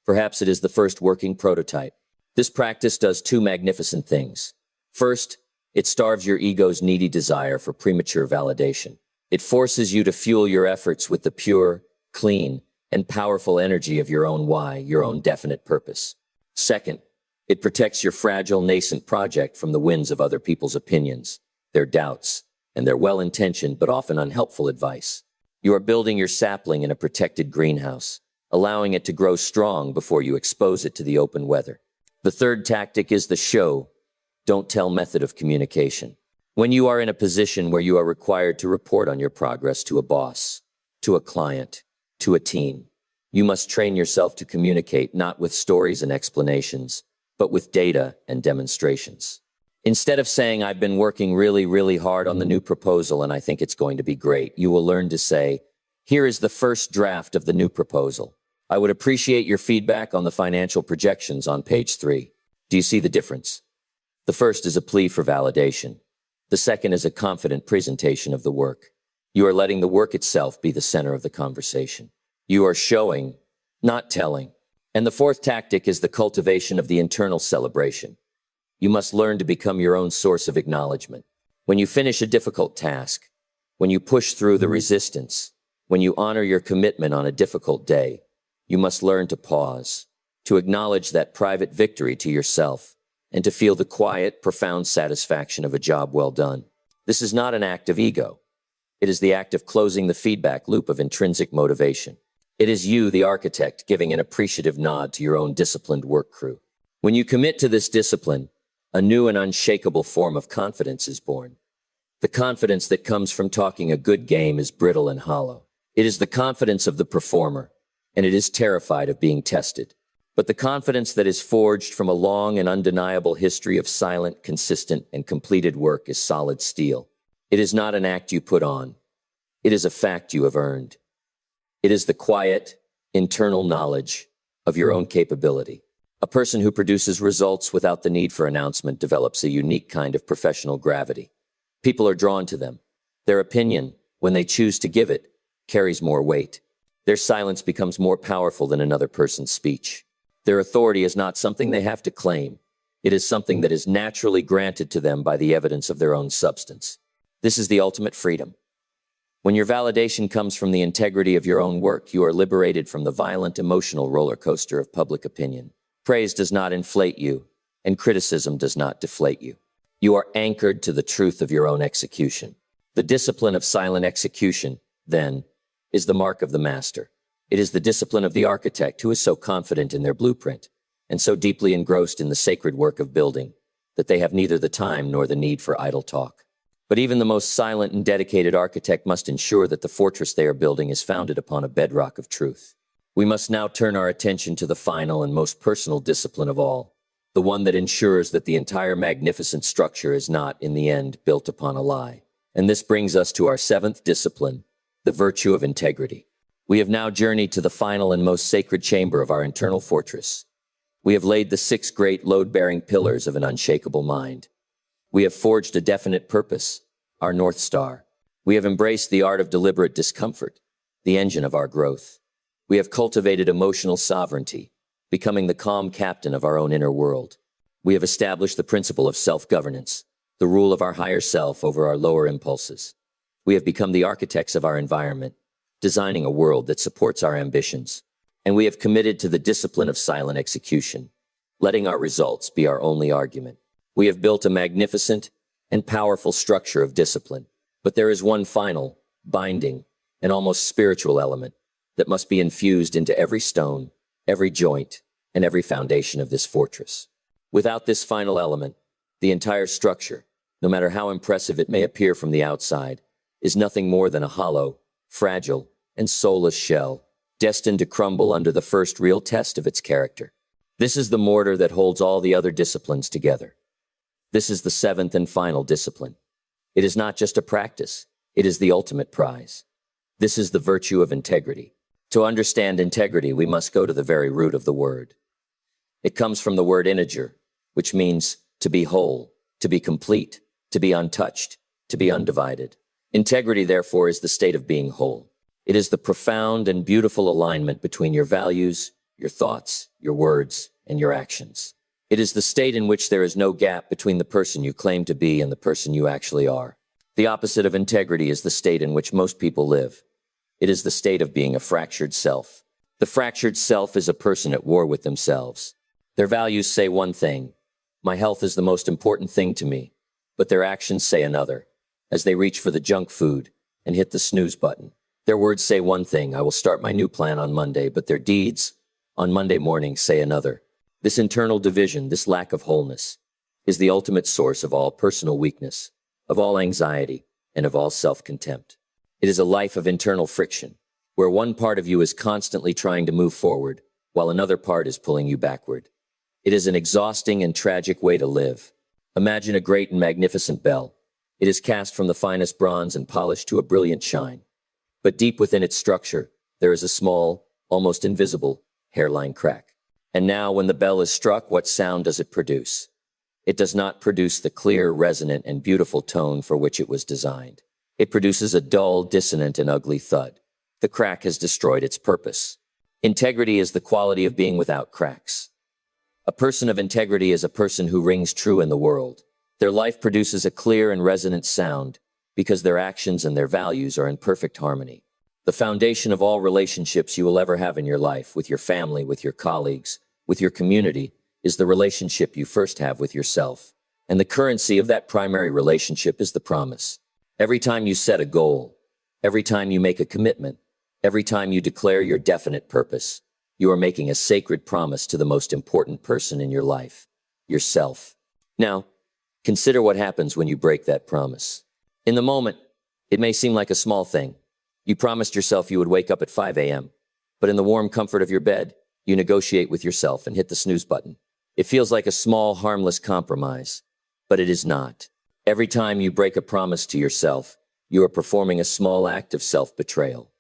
Perhaps it is the first working prototype. This practice does two magnificent things. First, it starves your ego's needy desire for premature validation. It forces you to fuel your efforts with the pure, clean, and powerful energy of your own why, your own definite purpose. Second, It protects your fragile, nascent project from the winds of other people's opinions, their doubts, and their well-intentioned but often unhelpful advice. You are building your sapling in a protected greenhouse, allowing it to grow strong before you expose it to the open weather. The third tactic is the show, don't tell method of communication. When you are in a position where you are required to report on your progress to a boss, to a client, to a team, you must train yourself to communicate not with stories and explanations, but with data and demonstrations. Instead of saying, I've been working really hard on the new proposal and I think it's going to be great, you will learn to say, here is the first draft of the new proposal. I would appreciate your feedback on the financial projections on page 3. Do you see the difference? The first is a plea for validation. The second is a confident presentation of the work. You are letting the work itself be the center of the conversation. You are showing, not telling. And the fourth tactic is the cultivation of the internal celebration. You must learn to become your own source of acknowledgement. When you finish a difficult task, when you push through the resistance, when you honor your commitment on a difficult day, you must learn to pause, to acknowledge that private victory to yourself, and to feel the quiet, profound satisfaction of a job well done. This is not an act of ego. It is the act of closing the feedback loop of intrinsic motivation. It is you, the architect, giving an appreciative nod to your own disciplined work crew. When you commit to this discipline, a new and unshakable form of confidence is born. The confidence that comes from talking a good game is brittle and hollow. It is the confidence of the performer, and it is terrified of being tested. But the confidence that is forged from a long and undeniable history of silent, consistent, and completed work is solid steel. It is not an act you put on. It is a fact you have earned. It is the quiet, internal knowledge of your own capability. A person who produces results without the need for announcement develops a unique kind of professional gravity. People are drawn to them. Their opinion, when they choose to give it, carries more weight. Their silence becomes more powerful than another person's speech. Their authority is not something they have to claim. It is something that is naturally granted to them by the evidence of their own substance. This is the ultimate freedom. When your validation comes from the integrity of your own work, you are liberated from the violent emotional roller coaster of public opinion. Praise does not inflate you, and criticism does not deflate you. You are anchored to the truth of your own execution. The discipline of silent execution, then, is the mark of the master. It is the discipline of the architect who is so confident in their blueprint, and so deeply engrossed in the sacred work of building, that they have neither the time nor the need for idle talk. But even the most silent and dedicated architect must ensure that the fortress they are building is founded upon a bedrock of truth. We must now turn our attention to the final and most personal discipline of all, the one that ensures that the entire magnificent structure is not, in the end, built upon a lie. And this brings us to our seventh discipline, the virtue of integrity. We have now journeyed to the final and most sacred chamber of our internal fortress. We have laid the 6 great load-bearing pillars of an unshakable mind. We have forged a definite purpose, our North Star. We have embraced the art of deliberate discomfort, the engine of our growth. We have cultivated emotional sovereignty, becoming the calm captain of our own inner world. We have established the principle of self-governance, the rule of our higher self over our lower impulses. We have become the architects of our environment, designing a world that supports our ambitions. And we have committed to the discipline of silent execution, letting our results be our only argument. We have built a magnificent and powerful structure of discipline, but there is one final, binding, and almost spiritual element that must be infused into every stone, every joint, and every foundation of this fortress. Without this final element, the entire structure, no matter how impressive it may appear from the outside, is nothing more than a hollow, fragile, and soulless shell, destined to crumble under the first real test of its character. This is the mortar that holds all the other disciplines together. This is the seventh and final discipline. It is not just a practice, it is the ultimate prize. This is the virtue of integrity. To understand integrity, we must go to the very root of the word. It comes from the word integer, which means to be whole, to be complete, to be untouched, to be undivided. Integrity, therefore, is the state of being whole. It is the profound and beautiful alignment between your values, your thoughts, your words, and your actions. It is the state in which there is no gap between the person you claim to be and the person you actually are. The opposite of integrity is the state in which most people live. It is the state of being a fractured self. The fractured self is a person at war with themselves. Their values say one thing: my health is the most important thing to me, but their actions say another, as they reach for the junk food and hit the snooze button. Their words say one thing: I will start my new plan on Monday, but their deeds on Monday morning say another. This internal division, this lack of wholeness, is the ultimate source of all personal weakness, of all anxiety, and of all self-contempt. It is a life of internal friction, where one part of you is constantly trying to move forward, while another part is pulling you backward. It is an exhausting and tragic way to live. Imagine a great and magnificent bell. It is cast from the finest bronze and polished to a brilliant shine. But deep within its structure, there is a small, almost invisible, hairline crack. And now, when the bell is struck, what sound does it produce? It does not produce the clear, resonant, and beautiful tone for which it was designed. It produces a dull, dissonant, and ugly thud. The crack has destroyed its purpose. Integrity is the quality of being without cracks. A person of integrity is a person who rings true in the world. Their life produces a clear and resonant sound because their actions and their values are in perfect harmony. The foundation of all relationships you will ever have in your life, with your family, with your colleagues, with your community, is the relationship you first have with yourself. And the currency of that primary relationship is the promise. Every time you set a goal, every time you make a commitment, every time you declare your definite purpose, you are making a sacred promise to the most important person in your life, yourself. Now, consider what happens when you break that promise. In the moment, it may seem like a small thing. You promised yourself you would wake up at 5 a.m., but in the warm comfort of your bed, you negotiate with yourself and hit the snooze button. It feels like a small, harmless compromise, but it is not. Every time you break a promise to yourself, you are performing a small act of self-betrayal.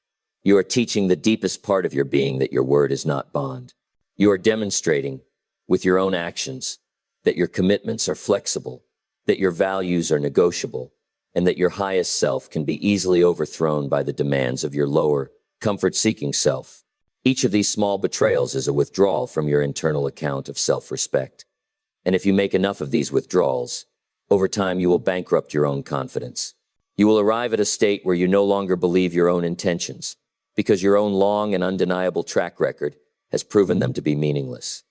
You are teaching the deepest part of your being that your word is not bond. You are demonstrating, with your own actions, that your commitments are flexible, that your values are negotiable, and that your highest self can be easily overthrown by the demands of your lower, comfort-seeking self. Each of these small betrayals is a withdrawal from your internal account of self-respect. And if you make enough of these withdrawals, over time you will bankrupt your own confidence. You will arrive at a state where you no longer believe your own intentions, because your own long and undeniable track record has proven them to be meaningless.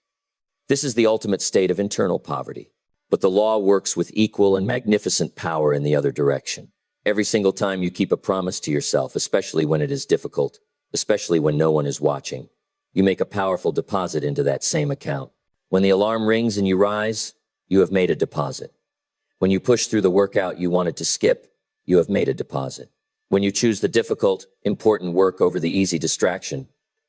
This is the ultimate state of internal poverty. But the law works with equal and magnificent power in the other direction. Every single time you keep a promise to yourself, especially when it is difficult, especially when no one is watching, you make a powerful deposit into that same account. When the alarm rings and you rise, you have made a deposit. When you push through the workout you wanted to skip, you have made a deposit. When you choose the difficult, important work over the easy distraction,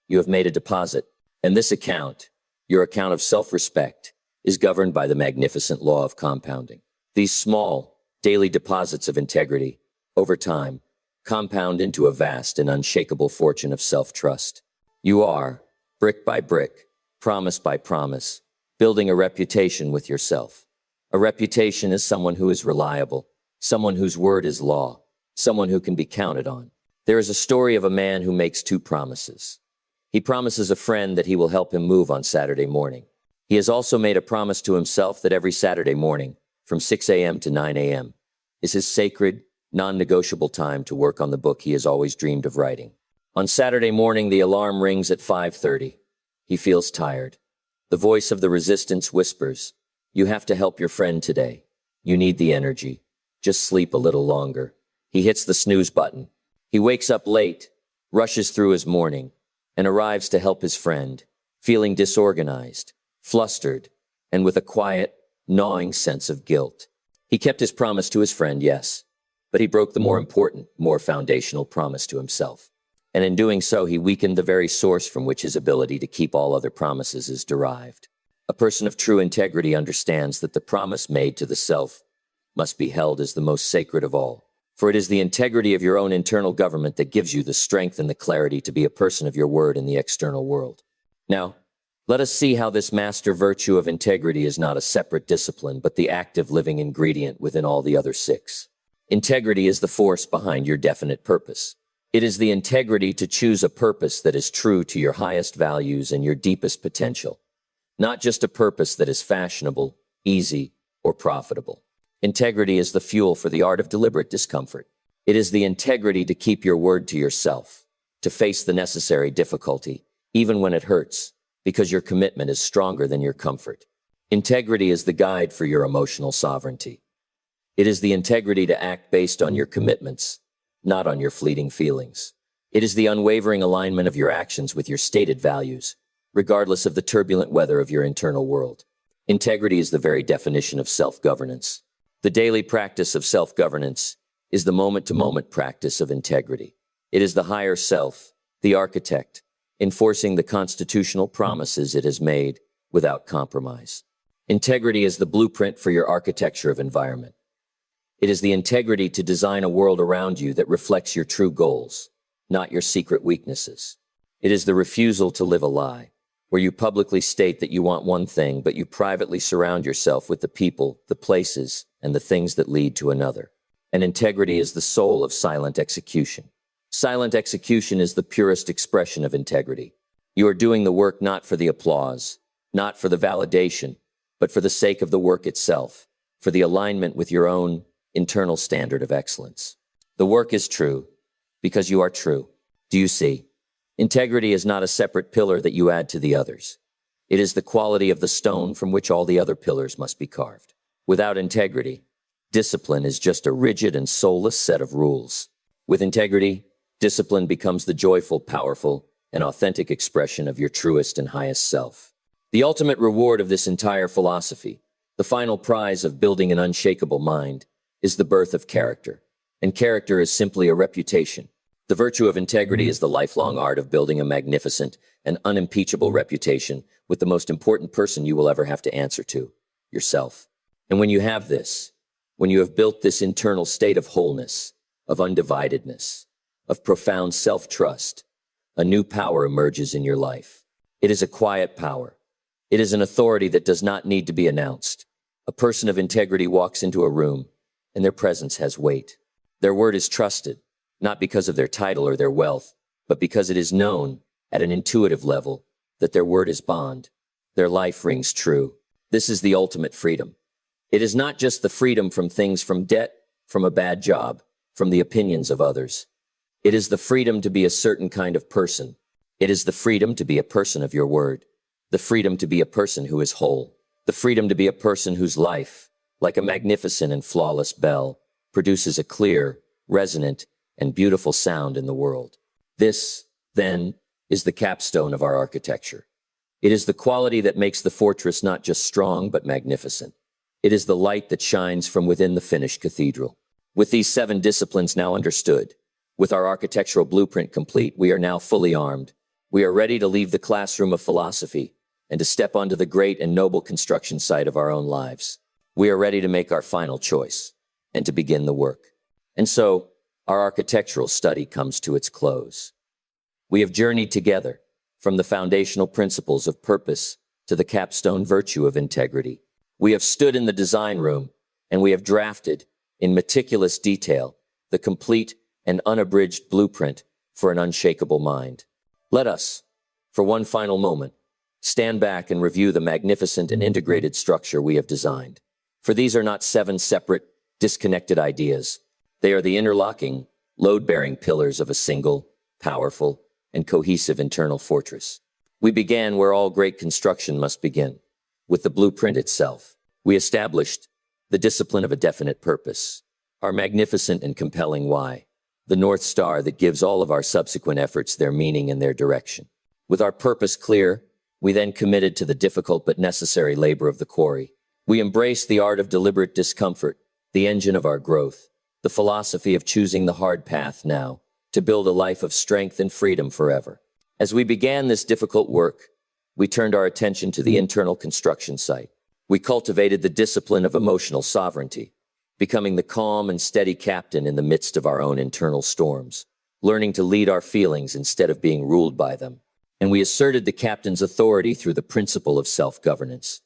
you have made a deposit. And this account, your account of self-respect, is governed by the magnificent law of compounding. These small, daily deposits of integrity, over time, compound into a vast and unshakable fortune of self-trust. You are, brick by brick, promise by promise, building a reputation with yourself. A reputation is someone who is reliable, someone whose word is law, someone who can be counted on. There is a story of a man who makes two promises. He promises a friend that he will help him move on Saturday morning. He has also made a promise to himself that every Saturday morning, from 6 a.m. to 9 a.m., is his sacred, non-negotiable time to work on the book he has always dreamed of writing. On Saturday morning, the alarm rings at 5:30. He feels tired. The voice of the resistance whispers, "You have to help your friend today. You need the energy. Just sleep a little longer." He hits the snooze button. He wakes up late, rushes through his morning, and arrives to help his friend, feeling disorganized, flustered, and with a quiet, gnawing sense of guilt. He kept his promise to his friend, yes, but he broke the more important, more foundational promise to himself. And in doing so, he weakened the very source from which his ability to keep all other promises is derived. A person of true integrity understands that the promise made to the self must be held as the most sacred of all. For it is the integrity of your own internal government that gives you the strength and the clarity to be a person of your word in the external world. Now, let us see how this master virtue of integrity is not a separate discipline, but the active living ingredient within all the other six. Integrity is the force behind your definite purpose. It is the integrity to choose a purpose that is true to your highest values and your deepest potential, not just a purpose that is fashionable, easy, or profitable. Integrity is the fuel for the art of deliberate discomfort. It is the integrity to keep your word to yourself, to face the necessary difficulty, even when it hurts, because your commitment is stronger than your comfort. Integrity is the guide for your emotional sovereignty. It is the integrity to act based on your commitments, not on your fleeting feelings. It is the unwavering alignment of your actions with your stated values, regardless of the turbulent weather of your internal world. Integrity is the very definition of self-governance. The daily practice of self-governance is the moment-to-moment practice of integrity. It is the higher self, the architect, enforcing the constitutional promises it has made without compromise. Integrity is the blueprint for your architecture of environment. It is the integrity to design a world around you that reflects your true goals, not your secret weaknesses. It is the refusal to live a lie, where you publicly state that you want one thing, but you privately surround yourself with the people, the places, and the things that lead to another. And integrity is the soul of silent execution. Silent execution is the purest expression of integrity. You are doing the work not for the applause, not for the validation, but for the sake of the work itself, for the alignment with your own internal standard of excellence. The work is true because you are true. Do you see? Integrity is not a separate pillar that you add to the others. It is the quality of the stone from which all the other pillars must be carved. Without integrity, discipline is just a rigid and soulless set of rules. With integrity, discipline becomes the joyful, powerful, and authentic expression of your truest and highest self. The ultimate reward of this entire philosophy, the final prize of building an unshakable mind, is the birth of character. And character is simply a reputation. The virtue of integrity is the lifelong art of building a magnificent and unimpeachable reputation with the most important person you will ever have to answer to, yourself. And when you have this, when you have built this internal state of wholeness, of undividedness, of profound self-trust, a new power emerges in your life. It is a quiet power. It is an authority that does not need to be announced. A person of integrity walks into a room, and their presence has weight. Their word is trusted, not because of their title or their wealth, but because it is known, at an intuitive level, that their word is bond. Their life rings true. This is the ultimate freedom. It is not just the freedom from things, from debt, from a bad job, from the opinions of others. It is the freedom to be a certain kind of person. It is the freedom to be a person of your word. The freedom to be a person who is whole. The freedom to be a person whose life, like a magnificent and flawless bell, produces a clear, resonant, and beautiful sound in the world. This, then, is the capstone of our architecture. It is the quality that makes the fortress not just strong, but magnificent. It is the light that shines from within the finished cathedral. With these 7 disciplines now understood, with our architectural blueprint complete, we are now fully armed. We are ready to leave the classroom of philosophy and to step onto the great and noble construction site of our own lives. We are ready to make our final choice and to begin the work. And so, our architectural study comes to its close. We have journeyed together from the foundational principles of purpose to the capstone virtue of integrity. We have stood in the design room and we have drafted, in meticulous detail, the complete and unabridged blueprint for an unshakable mind. Let us, for one final moment, stand back and review the magnificent and integrated structure we have designed. For these are not 7 separate, disconnected ideas. They are the interlocking, load-bearing pillars of a single, powerful, and cohesive internal fortress. We began where all great construction must begin, with the blueprint itself. We established the discipline of a definite purpose, our magnificent and compelling why, the North Star that gives all of our subsequent efforts their meaning and their direction. With our purpose clear, we then committed to the difficult but necessary labor of the quarry. We embraced the art of deliberate discomfort, the engine of our growth, the philosophy of choosing the hard path now, to build a life of strength and freedom forever. As we began this difficult work, we turned our attention to the internal construction site. We cultivated the discipline of emotional sovereignty, becoming the calm and steady captain in the midst of our own internal storms, learning to lead our feelings instead of being ruled by them. And we asserted the captain's authority through the principle of self-governance,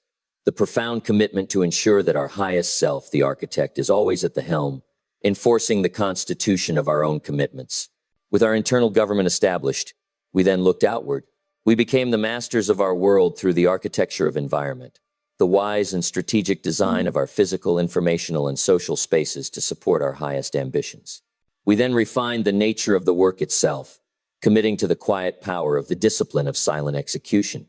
the profound commitment to ensure that our highest self, the architect, is always at the helm, enforcing the constitution of our own commitments. With our internal government established, we then looked outward. We became the masters of our world through the architecture of environment, the wise and strategic design of our physical, informational, and social spaces to support our highest ambitions. We then refined the nature of the work itself, committing to the quiet power of the discipline of silent execution.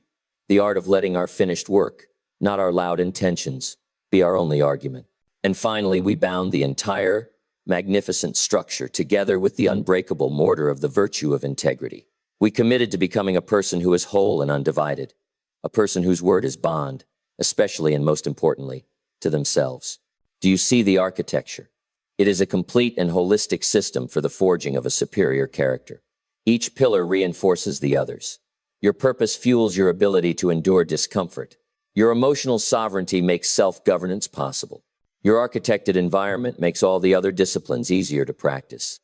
The art of letting our finished work, not our loud intentions, be our only argument. And finally, we bound the entire magnificent structure together with the unbreakable mortar of the virtue of integrity. We committed to becoming a person who is whole and undivided, a person whose word is bond, especially and most importantly, to themselves. Do you see the architecture? It is a complete and holistic system for the forging of a superior character. Each pillar reinforces the others. Your purpose fuels your ability to endure discomfort. Your emotional sovereignty makes self-governance possible. Your architected environment makes all the other disciplines easier to practice.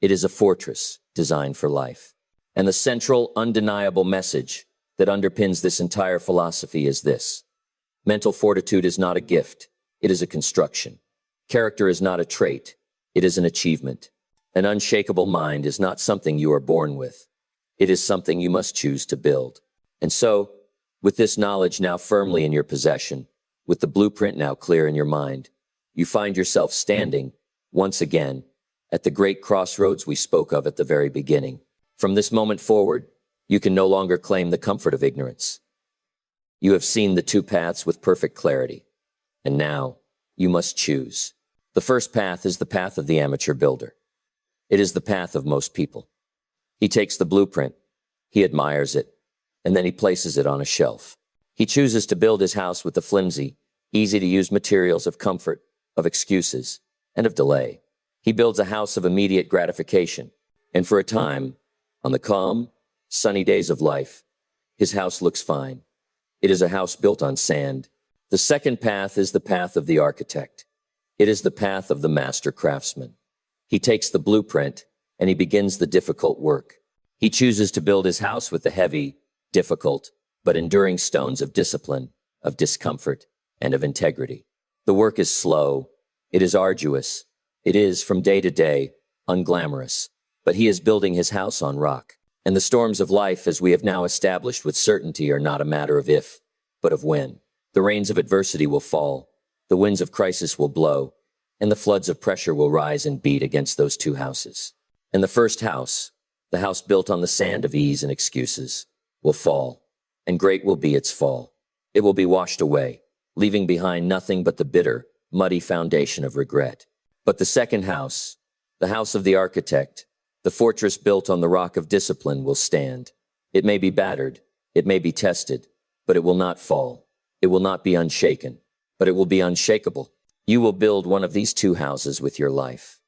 It is a fortress designed for life. And the central, undeniable message that underpins this entire philosophy is this: mental fortitude is not a gift, it is a construction. Character is not a trait, it is an achievement. An unshakable mind is not something you are born with. It is something you must choose to build. And so, with this knowledge now firmly in your possession, with the blueprint now clear in your mind, you find yourself standing, once again, at the great crossroads we spoke of at the very beginning. From this moment forward, you can no longer claim the comfort of ignorance. You have seen the two paths with perfect clarity, and now you must choose. The first path is the path of the amateur builder. It is the path of most people. He takes the blueprint, he admires it, and then he places it on a shelf. He chooses to build his house with the flimsy, easy-to-use materials of comfort, of excuses, and of delay. He builds a house of immediate gratification, and for a time, on the calm, sunny days of life, his house looks fine. It is a house built on sand. The second path is the path of the architect. It is the path of the master craftsman. He takes the blueprint, and he begins the difficult work. He chooses to build his house with the heavy, difficult, but enduring stones of discipline, of discomfort, and of integrity. The work is slow, it is arduous, it is, from day to day, unglamorous, but he is building his house on rock. And the storms of life, as we have now established with certainty, are not a matter of if, but of when. The rains of adversity will fall, the winds of crisis will blow, and the floods of pressure will rise and beat against those two houses. And the first house, the house built on the sand of ease and excuses, will fall, and great will be its fall. It will be washed away, leaving behind nothing but the bitter, muddy foundation of regret. But the second house, the house of the architect, the fortress built on the rock of discipline, will stand. It may be battered, it may be tested, but it will not fall. It will not be unshaken, but it will be unshakable. You will build one of these two houses with your life.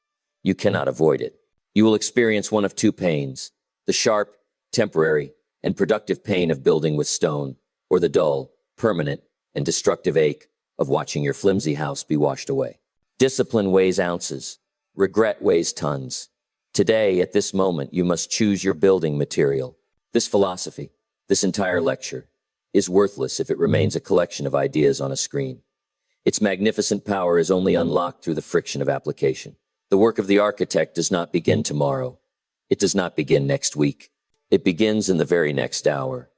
You cannot avoid it. You will experience one of two pains: the sharp, temporary, and productive pain of building with stone, or the dull, permanent, and destructive ache of watching your flimsy house be washed away. Discipline weighs ounces. Regret weighs tons. Today, at this moment, you must choose your building material. This philosophy, this entire lecture, is worthless if it remains a collection of ideas on a screen. Its magnificent power is only unlocked through the friction of application. The work of the architect does not begin tomorrow. It does not begin next week. It begins in the very next hour,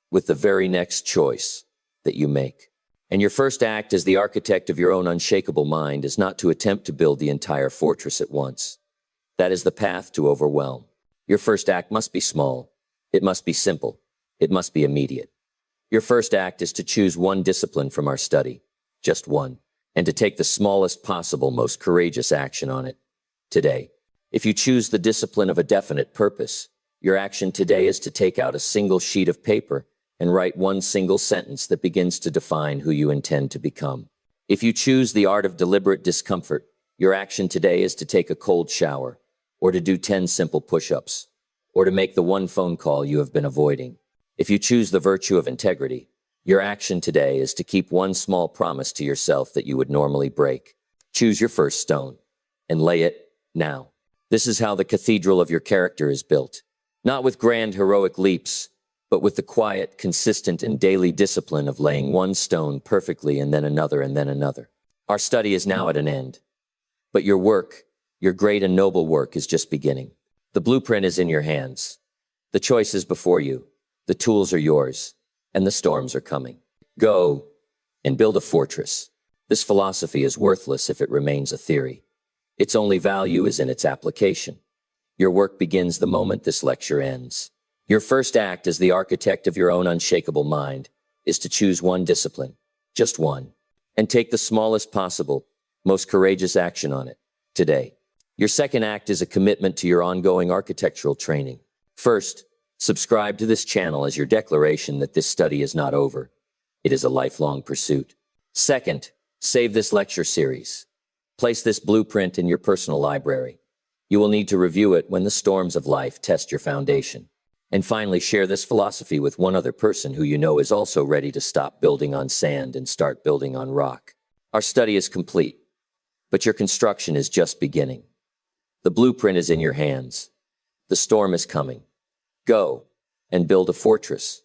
with the very next choice that you make. And your first act as the architect of your own unshakable mind is not to attempt to build the entire fortress at once. That is the path to overwhelm. Your first act must be small. It must be simple. It must be immediate. Your first act is to choose one discipline from our study, just one, and to take the smallest possible, most courageous action on it today. If you choose the discipline of a definite purpose, your action today is to take out a single sheet of paper and write one single sentence that begins to define who you intend to become. If you choose the art of deliberate discomfort, your action today is to take a cold shower, or to do 10 simple push-ups, or to make the one phone call you have been avoiding. If you choose the virtue of integrity, your action today is to keep one small promise to yourself that you would normally break. Choose your first stone, and lay it now. This is how the cathedral of your character is built. Not with grand heroic leaps, but with the quiet, consistent, and daily discipline of laying one stone perfectly and then another and then another. Our study is now at an end. But your work, your great and noble work, is just beginning. The blueprint is in your hands. The choice is before you. The tools are yours, and the storms are coming. Go and build a fortress. This philosophy is worthless if it remains a theory. Its only value is in its application. Your work begins the moment this lecture ends. Your first act as the architect of your own unshakable mind is to choose one discipline, just one, and take the smallest possible, most courageous action on it today. Your second act is a commitment to your ongoing architectural training. First, subscribe to this channel as your declaration that this study is not over. It is a lifelong pursuit. Second, save this lecture series. Place this blueprint in your personal library. You will need to review it when the storms of life test your foundation. And finally, share this philosophy with one other person who you know is also ready to stop building on sand and start building on rock. Our study is complete, but your construction is just beginning. The blueprint is in your hands. The storm is coming. Go and build a fortress.